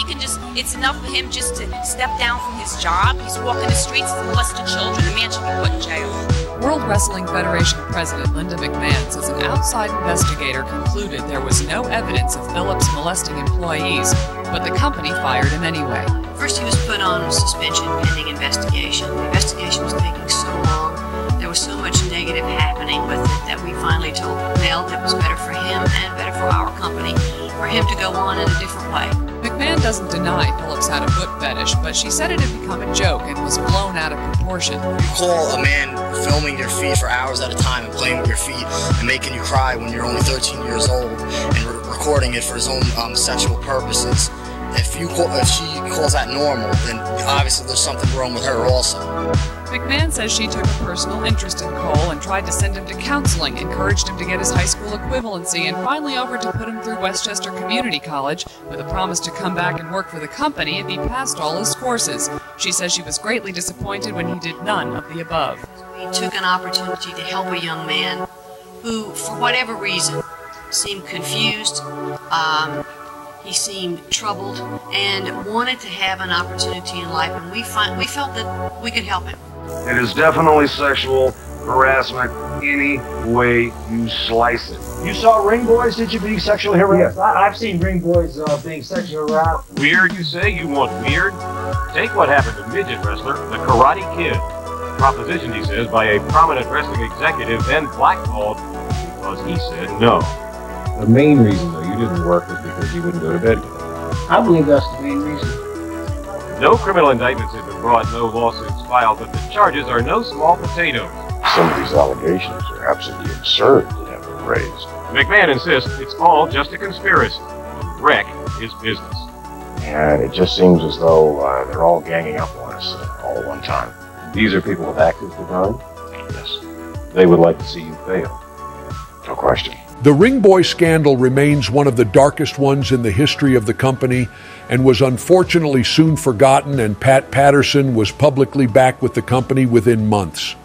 it's enough for him just to step down from his job. He's walking the streets and molesting children. The man should be put in jail. World Wrestling Federation President Linda McMahon says an outside investigator concluded there was no evidence of Phillips molesting employees, but the company fired him anyway. First he was put on suspension pending investigation. The investigation was taking so long. There was so much negative happening with it that we finally told Mel that it was better for him and better for our company for him to go on in a different way. McMahon doesn't deny Phillips had a foot fetish, but she said it had become a joke and was blown out of proportion. You call a man filming your feet for hours at a time and playing with your feet and making you cry when you're only 13 years old and recording it for his own sexual purposes. If she calls that normal, then obviously there's something wrong with her also. McMahon says she took a personal interest in Cole and tried to send him to counseling, encouraged him to get his high school equivalency, and finally offered to put him through Westchester Community College with a promise to come back and work for the company if he passed all his courses. She says she was greatly disappointed when he did none of the above. We took an opportunity to help a young man who, for whatever reason, seemed confused. He seemed troubled and wanted to have an opportunity in life, and we felt that we could help him. It is definitely sexual harassment any way you slice it. You saw ring boys, did you, being sexually harassed? Yes, I've seen ring boys being sexually harassed. Weird, you say? You want weird? Take what happened to midget wrestler, the Karate Kid. Propositioned, he says, by a prominent wrestling executive, then blackballed because he said no. The main reason, though, you didn't work was because you wouldn't go to bed with him. I believe that's the main reason. No criminal indictments have been brought, no lawsuits filed, but the charges are no small potatoes. Some of these allegations are absolutely absurd that have been raised. McMahon insists it's all just a conspiracy to wreck his business. And it just seems as though they're all ganging up on us all at one time. These are people with active design? Yes. They would like to see you fail. No question. The Ring Boy scandal remains one of the darkest ones in the history of the company and was unfortunately soon forgotten, and Pat Patterson was publicly back with the company within months.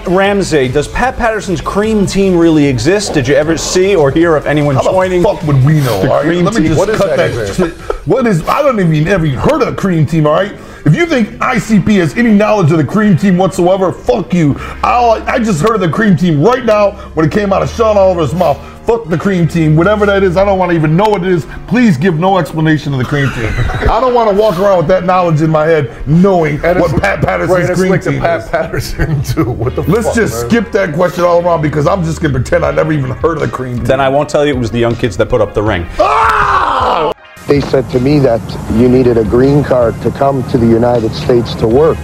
Ramsey, does Pat Patterson's cream team really exist? Did you ever see or hear of anyone joining? How the fuck would we know? All right? Let me just cut that shit. What is? I don't even ever heard of the cream team. All right. If you think ICP has any knowledge of the cream team whatsoever, fuck you. I just heard of the cream team right now when it came out of Sean Oliver's mouth. Fuck the cream team, whatever that is. I don't want to even know what it is. Please give no explanation of the cream team. I don't want to walk around with that knowledge in my head, knowing what Pat Patterson's cream team is. Pat Patterson too. What the fuck? Let's just skip that question all around because I'm just gonna pretend I never even heard of the cream team. Then I won't tell you it was the young kids that put up the ring. Ah! They said to me that you needed a green card to come to the United States to work.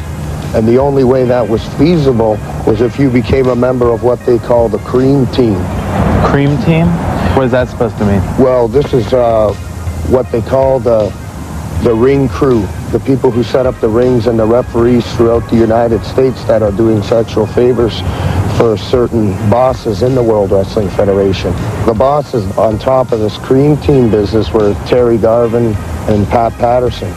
And the only way that was feasible was if you became a member of what they call the cream team. Cream team? What is that supposed to mean? Well, this is what they call the ring crew, the people who set up the rings and the referees throughout the United States that are doing sexual favors for certain bosses in the World Wrestling Federation. The bosses on top of this cream team business were Terry Garvin and Pat Patterson.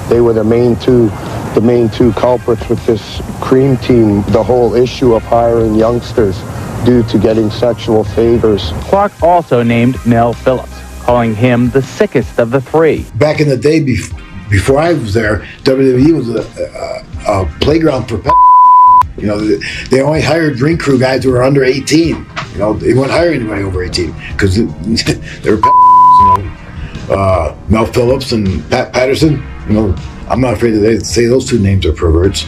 They were the main two culprits with this cream team, the whole issue of hiring youngsters due to getting sexual favors. Clark also named Mel Phillips, calling him the sickest of the three. Back in the day, before I was there, WWE was a playground for you know, they only hired ring crew guys who were under 18. You know, they wouldn't hire anybody over 18 because they were, you know, Mel Phillips and Pat Patterson. You know, I'm not afraid to say those two names are perverts.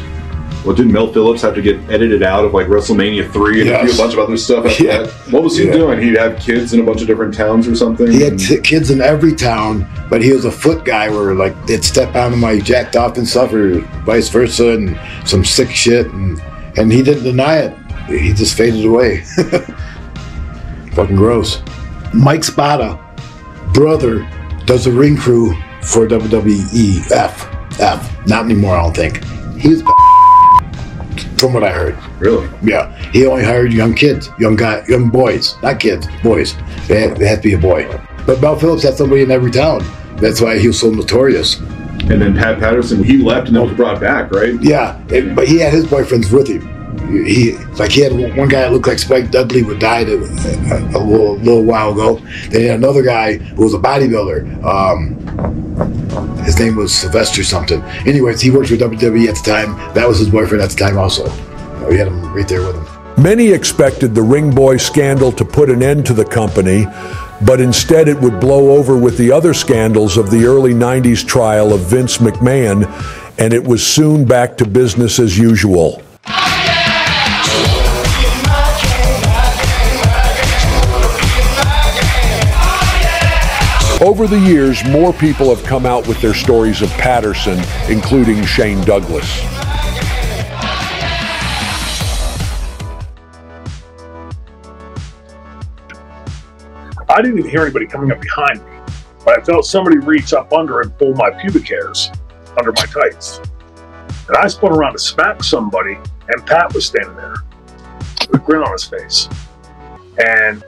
Well, didn't Mel Phillips have to get edited out of like WrestleMania 3 and a bunch of other stuff after that? What was he doing? He'd have kids in a bunch of different towns or something? He had kids in every town, but he was a foot guy where like they'd step on him while he jacked off and stuff, or vice versa, and some sick shit, and he didn't deny it. He just faded away. Fucking gross. Mike Spada, brother, does the ring crew for WWE. F. Not anymore, I don't think. He's from what I heard. Really? Yeah. He only hired young kids, young boys, not kids, boys. They had to be a boy. But Mel Phillips had somebody in every town. That's why he was so notorious. And then Pat Patterson, he left and then was brought back, right? Yeah, but he had his boyfriends with him. He had one guy that looked like Spike Dudley who died a little while ago. Then he had another guy who was a bodybuilder. His name was Sylvester something. Anyways, he worked for WWE at the time. That was his boyfriend at the time also. We had him right there with him. Many expected the Ring Boy scandal to put an end to the company, but instead it would blow over with the other scandals of the early 90s trial of Vince McMahon, and it was soon back to business as usual. Over the years, more people have come out with their stories of Patterson, including Shane Douglas. I didn't even hear anybody coming up behind me, but I felt somebody reach up under and pull my pubic hairs under my tights. And I spun around to smack somebody, and Pat was standing there with a grin on his face. And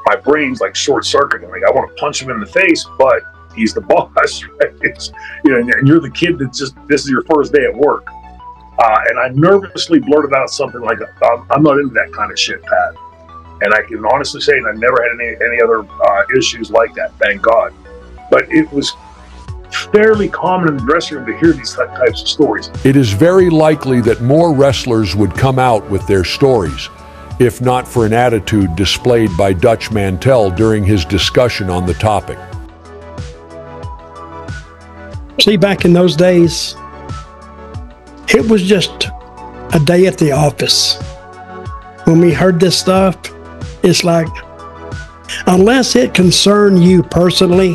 my brain's like short-circuiting. Like, I want to punch him in the face, but he's the boss, right? And you're the kid that this is your first day at work. And I nervously blurted out something like, I'm not into that kind of shit, Pat. And I can honestly say that I never had any other issues like that, thank God. But it was fairly common in the dressing room to hear these types of stories. It is very likely that more wrestlers would come out with their stories, if not for an attitude displayed by Dutch Mantell during his discussion on the topic. See, back in those days, it was just a day at the office. When we heard this stuff, it's like, unless it concerned you personally,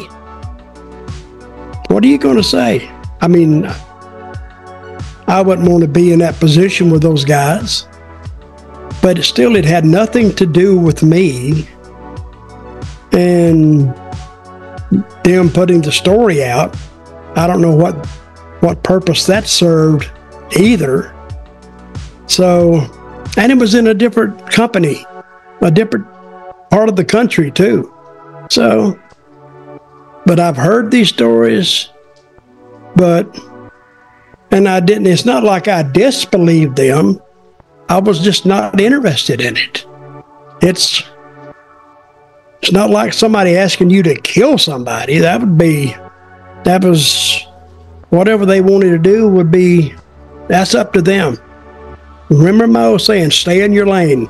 what are you going to say? I mean, I wouldn't want to be in that position with those guys, but it had nothing to do with me and them putting the story out. I don't know what purpose that served either. So, and it was in a different company, a different part of the country too. So, but I've heard these stories, and I didn't, it's not like I disbelieved them. I was just not interested in it. It's not like somebody asking you to kill somebody. That was whatever they wanted to do that's up to them. Remember Mo saying, stay in your lane.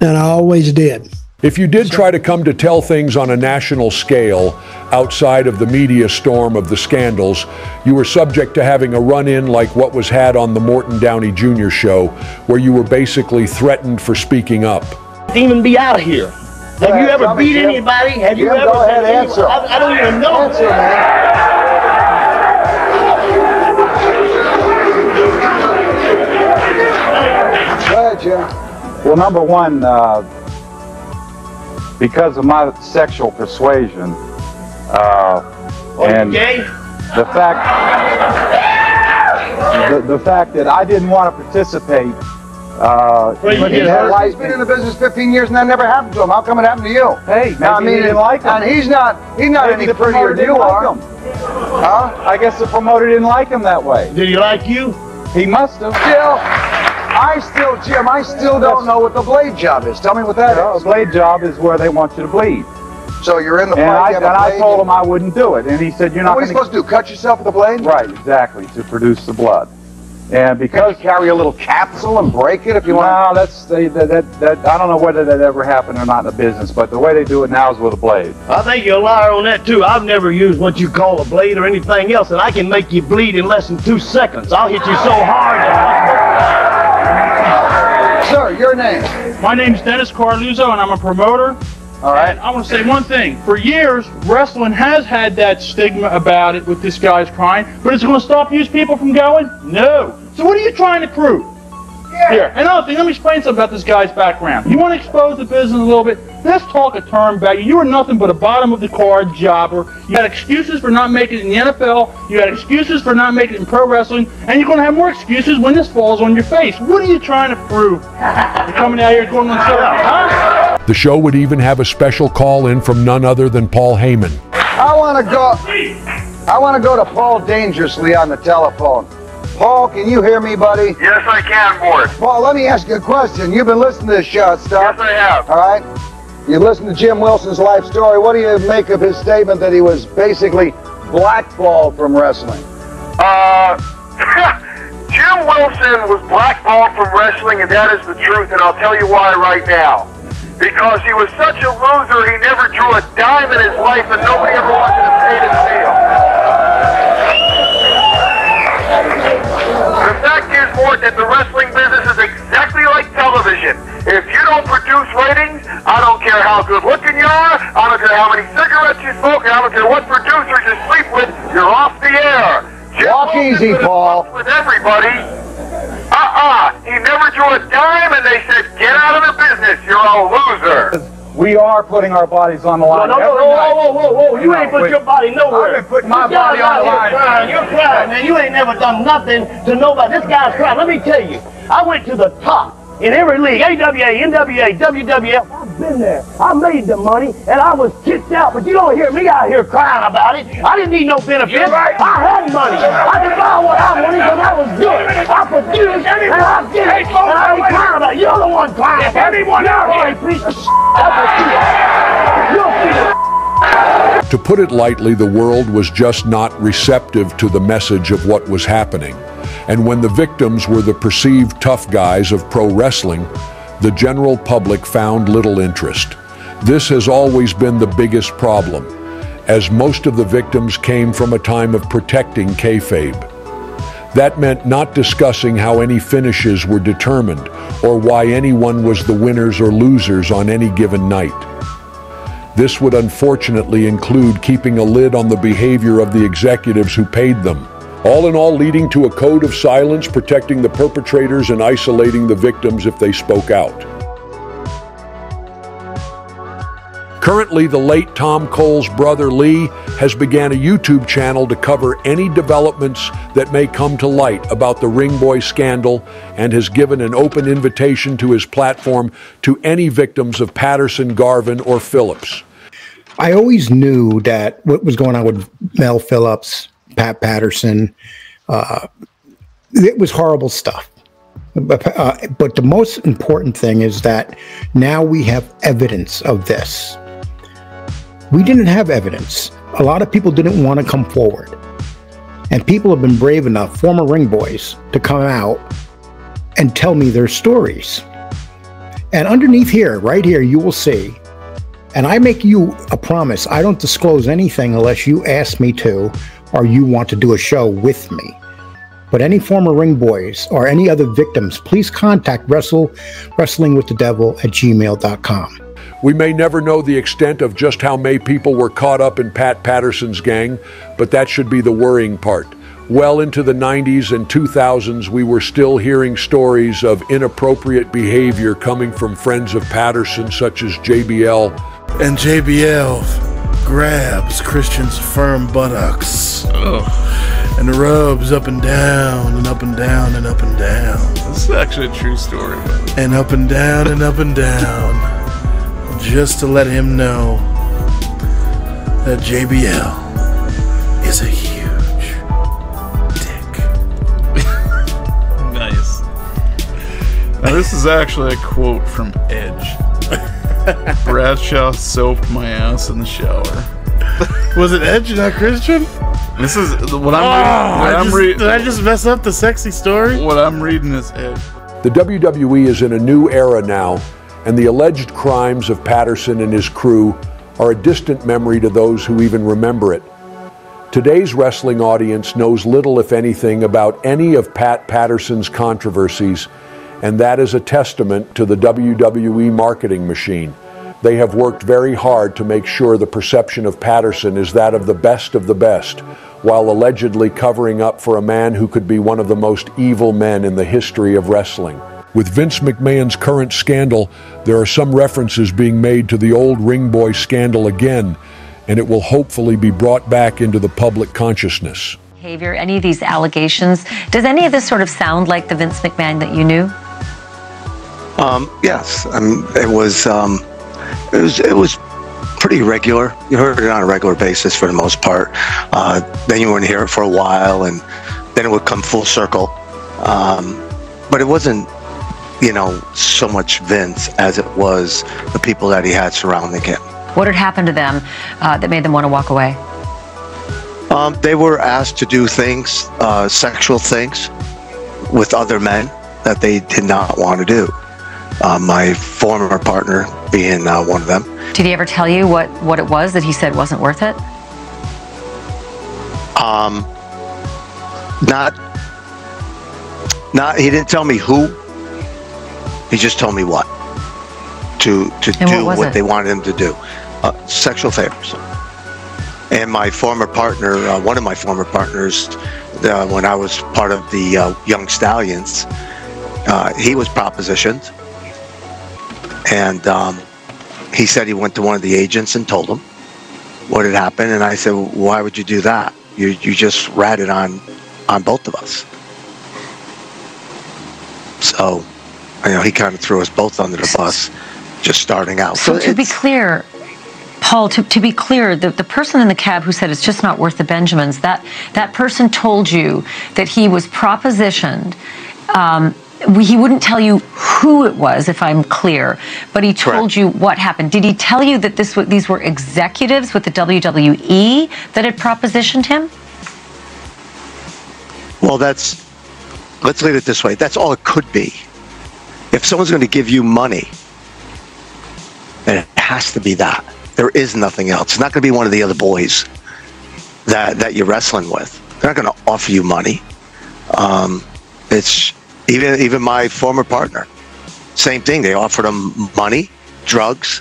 And I always did. If you did try to come to tell things on a national scale outside of the media storm of the scandals, you were subject to having a run-in like what was had on the Morton Downey Jr. show, where you were basically threatened for speaking up. Even be out of here. Have you ever beat anybody? Have you ever? Go ahead, answer. I don't even know. Answer, man. Go ahead, Jim. Well, number one, because of my sexual persuasion, and the fact that I didn't want to participate. He's been in the business 15 years and that never happened to him. How come it happened to you? Hey, maybe he didn't like him. And he's not any prettier than you are. Huh? I guess the promoter didn't like him that way. Did he like you? He must have. Jim, I still don't know what the blade job is. Tell me what that is. The blade job is where they want you to bleed. So you're in the fight, and I told him I wouldn't do it, and he said, "You're not." What are you supposed to do? Cut yourself with the blade? Right, exactly, to produce the blood. And because you carry a little capsule and break it if you want. No, I don't know whether that ever happened or not in the business, but the way they do it now is with a blade. I think you're a liar on that too. I've never used what you call a blade or anything else, and I can make you bleed in less than 2 seconds. I'll hit you so hard. Sir, your name? My name's Dennis Carluzzo, and I'm a promoter. All right. And I want to say one thing. For years, wrestling has had that stigma about it with this guy's crying, but it's going to stop these people from going? No. So what are you trying to prove? Yeah. Here, another thing, let me explain something about this guy's background. You want to expose the business a little bit? Let's talk a term about you. You were nothing but a bottom-of-the-card jobber. You had excuses for not making it in the NFL. You had excuses for not making it in pro wrestling. And you're going to have more excuses when this falls on your face. What are you trying to prove? You're coming out here going on circles, huh? The show would even have a special call-in from none other than Paul Heyman. I want to go to Paul Dangerously on the telephone. Paul, can you hear me, buddy? Yes, I can, Mort. Paul, let me ask you a question. You've been listening to this show stuff. Yes, I have. All right. You listened to Jim Wilson's life story. What do you make of his statement that he was basically blackballed from wrestling? Jim Wilson was blackballed from wrestling, and that is the truth, and I'll tell you why right now. Because he was such a loser, he never drew a dime in his life, and nobody ever wanted to pay to see him. The fact is, Mort, that the wrestling business is exactly like television. If you don't produce ratings. I don't care how good looking you are. I don't care how many cigarettes you smoke. I don't care what producers you sleep with. You're off the air. Walk easy, Paul. With everybody. He never drew a dime, and they said, get out of the business. You're a loser. We are putting our bodies on the line. No, whoa. You ain't put your body nowhere. I've been putting my body on the line. You're crying, man. You ain't never done nothing to nobody. This guy's crying. Let me tell you, I went to the top in every league, AWA, NWA, WWF. I've been there. I made the money, and I was kicked out. But you don't hear me out here crying about it. I didn't need no benefits. Right. I had money. I could buy what I wanted because I was good. I produced, and I did it. And I ain't crying about it. You're the one crying. If anyone out here, piece of that's what you are. To put it lightly, the world was just not receptive to the message of what was happening. And when the victims were the perceived tough guys of pro wrestling, the general public found little interest. This has always been the biggest problem, as most of the victims came from a time of protecting kayfabe. That meant not discussing how any finishes were determined or why anyone was the winners or losers on any given night. This would unfortunately include keeping a lid on the behavior of the executives who paid them. All in all, leading to a code of silence protecting the perpetrators and isolating the victims if they spoke out. Currently, the late Tom Cole's brother Lee has began a YouTube channel to cover any developments that may come to light about the Ring Boy scandal and has given an open invitation to his platform to any victims of Patterson, Garvin, or Phillips. I always knew that what was going on with Mel Phillips, Pat Patterson, it was horrible stuff. But the most important thing is that now we have evidence of this. We didn't have evidence. A lot of people didn't want to come forward. And people have been brave enough, former ring boys, to come out and tell me their stories. And underneath here, right here, you will see, and I make you a promise, I don't disclose anything unless you ask me to, or you want to do a show with me. But any former ring boys or any other victims, please contact wrestlingwitthedevil@gmail.com. We may never know the extent of just how many people were caught up in Pat Patterson's gang, but that should be the worrying part. Well into the 90s and 2000s, we were still hearing stories of inappropriate behavior coming from friends of Patterson, such as JBL. And JBL grabs Christian's firm buttocks and rubs up and down and up and down and up and down. This is actually a true story. And up and down and up and down, just to let him know that JBL is a huge dick. Nice. Now this is actually a quote from Edge. Bradshaw soaped my ass in the shower. Was it Edge, not Christian? This is what I'm reading. Did I just mess up the sexy story? What I'm reading is Edge. The WWE is in a new era now, and the alleged crimes of Patterson and his crew are a distant memory to those who even remember it. Today's wrestling audience knows little, if anything, about any of Pat Patterson's controversies, and that is a testament to the WWE marketing machine. They have worked very hard to make sure the perception of Patterson is that of the best, while allegedly covering up for a man who could be one of the most evil men in the history of wrestling. With Vince McMahon's current scandal, there are some references being made to the old Ring Boy scandal again, and it will hopefully be brought back into the public consciousness. Behavior, any of these allegations, does any of this sort of sound like the Vince McMahon that you knew? Yes, it was pretty regular. You heard it on a regular basis for the most part. Then you wouldn't hear it for a while, and then it would come full circle. But it wasn't, so much Vince as it was the people that he had surrounding him. What had happened to them that made them want to walk away? They were asked to do things, sexual things, with other men that they did not want to do. My former partner being one of them. Did he ever tell you what it was that he said wasn't worth it? He didn't tell me who. He just told me what. to do what they wanted him to do. Sexual favors. And my former partner, one of my former partners, when I was part of the Young Stallions, he was propositioned. And he said he went to one of the agents and told him what had happened. And I said, well, why would you do that? You just ratted on both of us. So, he kind of threw us both under the bus just starting out. So to be clear, Paul, to be clear, the person in the cab who said it's just not worth the Benjamins, that person told you that he was propositioned. He wouldn't tell you who it was, if I'm clear, but he told you what happened. Did he tell you that these were executives with the WWE that had propositioned him? Well, let's leave it this way. That's all it could be. If someone's going to give you money, then it has to be that. There is nothing else. It's not going to be one of the other boys that you're wrestling with. They're not going to offer you money. It's even my former partner. Same thing. They offered him money, drugs.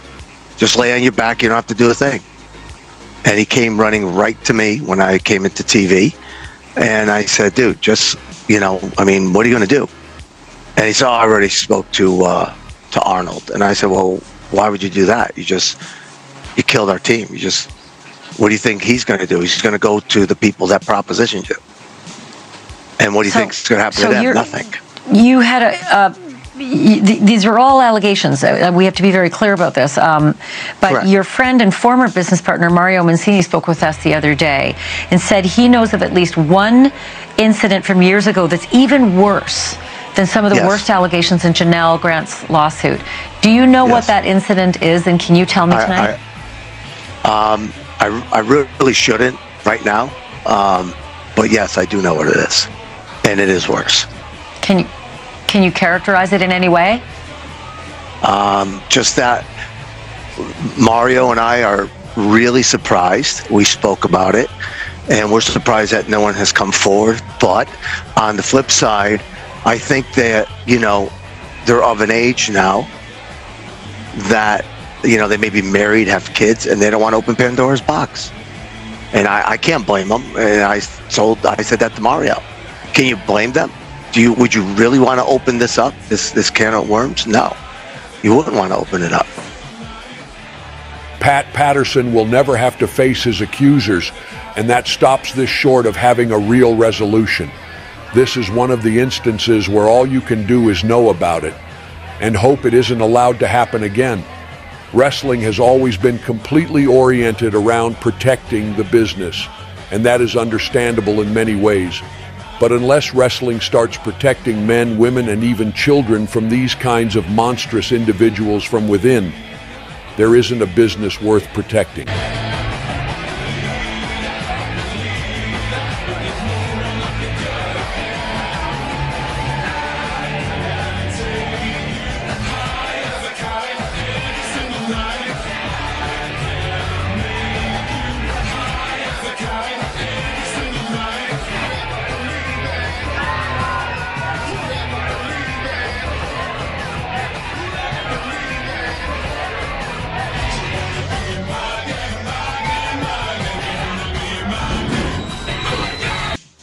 Just lay on your back. You don't have to do a thing. And he came running right to me when I came into TV. And I said, dude, just, what are you going to do? And he said, I already spoke to Arnold. And I said, well, why would you do that? You killed our team. What do you think he's going to do? He's going to go to the people that propositioned you. And what do you think is going to happen to them? Nothing. You had these are all allegations. We have to be very clear about this. But Correct. Your friend and former business partner, Mario Mancini, spoke with us the other day and said he knows of at least one incident from years ago that's even worse than some of the worst allegations in Janelle Grant's lawsuit. Do you know what that incident is, and can you tell me tonight? I really shouldn't right now, but yes, I do know what it is, and it is worse. Can you characterize it in any way? Just that Mario and I are really surprised. We spoke about it, and we're surprised that no one has come forward. But on the flip side, I think that, they're of an age now that, they may be married, have kids, and they don't want to open Pandora's box. And I can't blame them. And I said that to Mario. Can you blame them? Would you really want to open this up, this can of worms? No, you wouldn't want to open it up. Pat Patterson will never have to face his accusers, and that stops this short of having a real resolution. This is one of the instances where all you can do is know about it and hope it isn't allowed to happen again. Wrestling has always been completely oriented around protecting the business, and that is understandable in many ways. But unless wrestling starts protecting men, women, and even children from these kinds of monstrous individuals from within, there isn't a business worth protecting.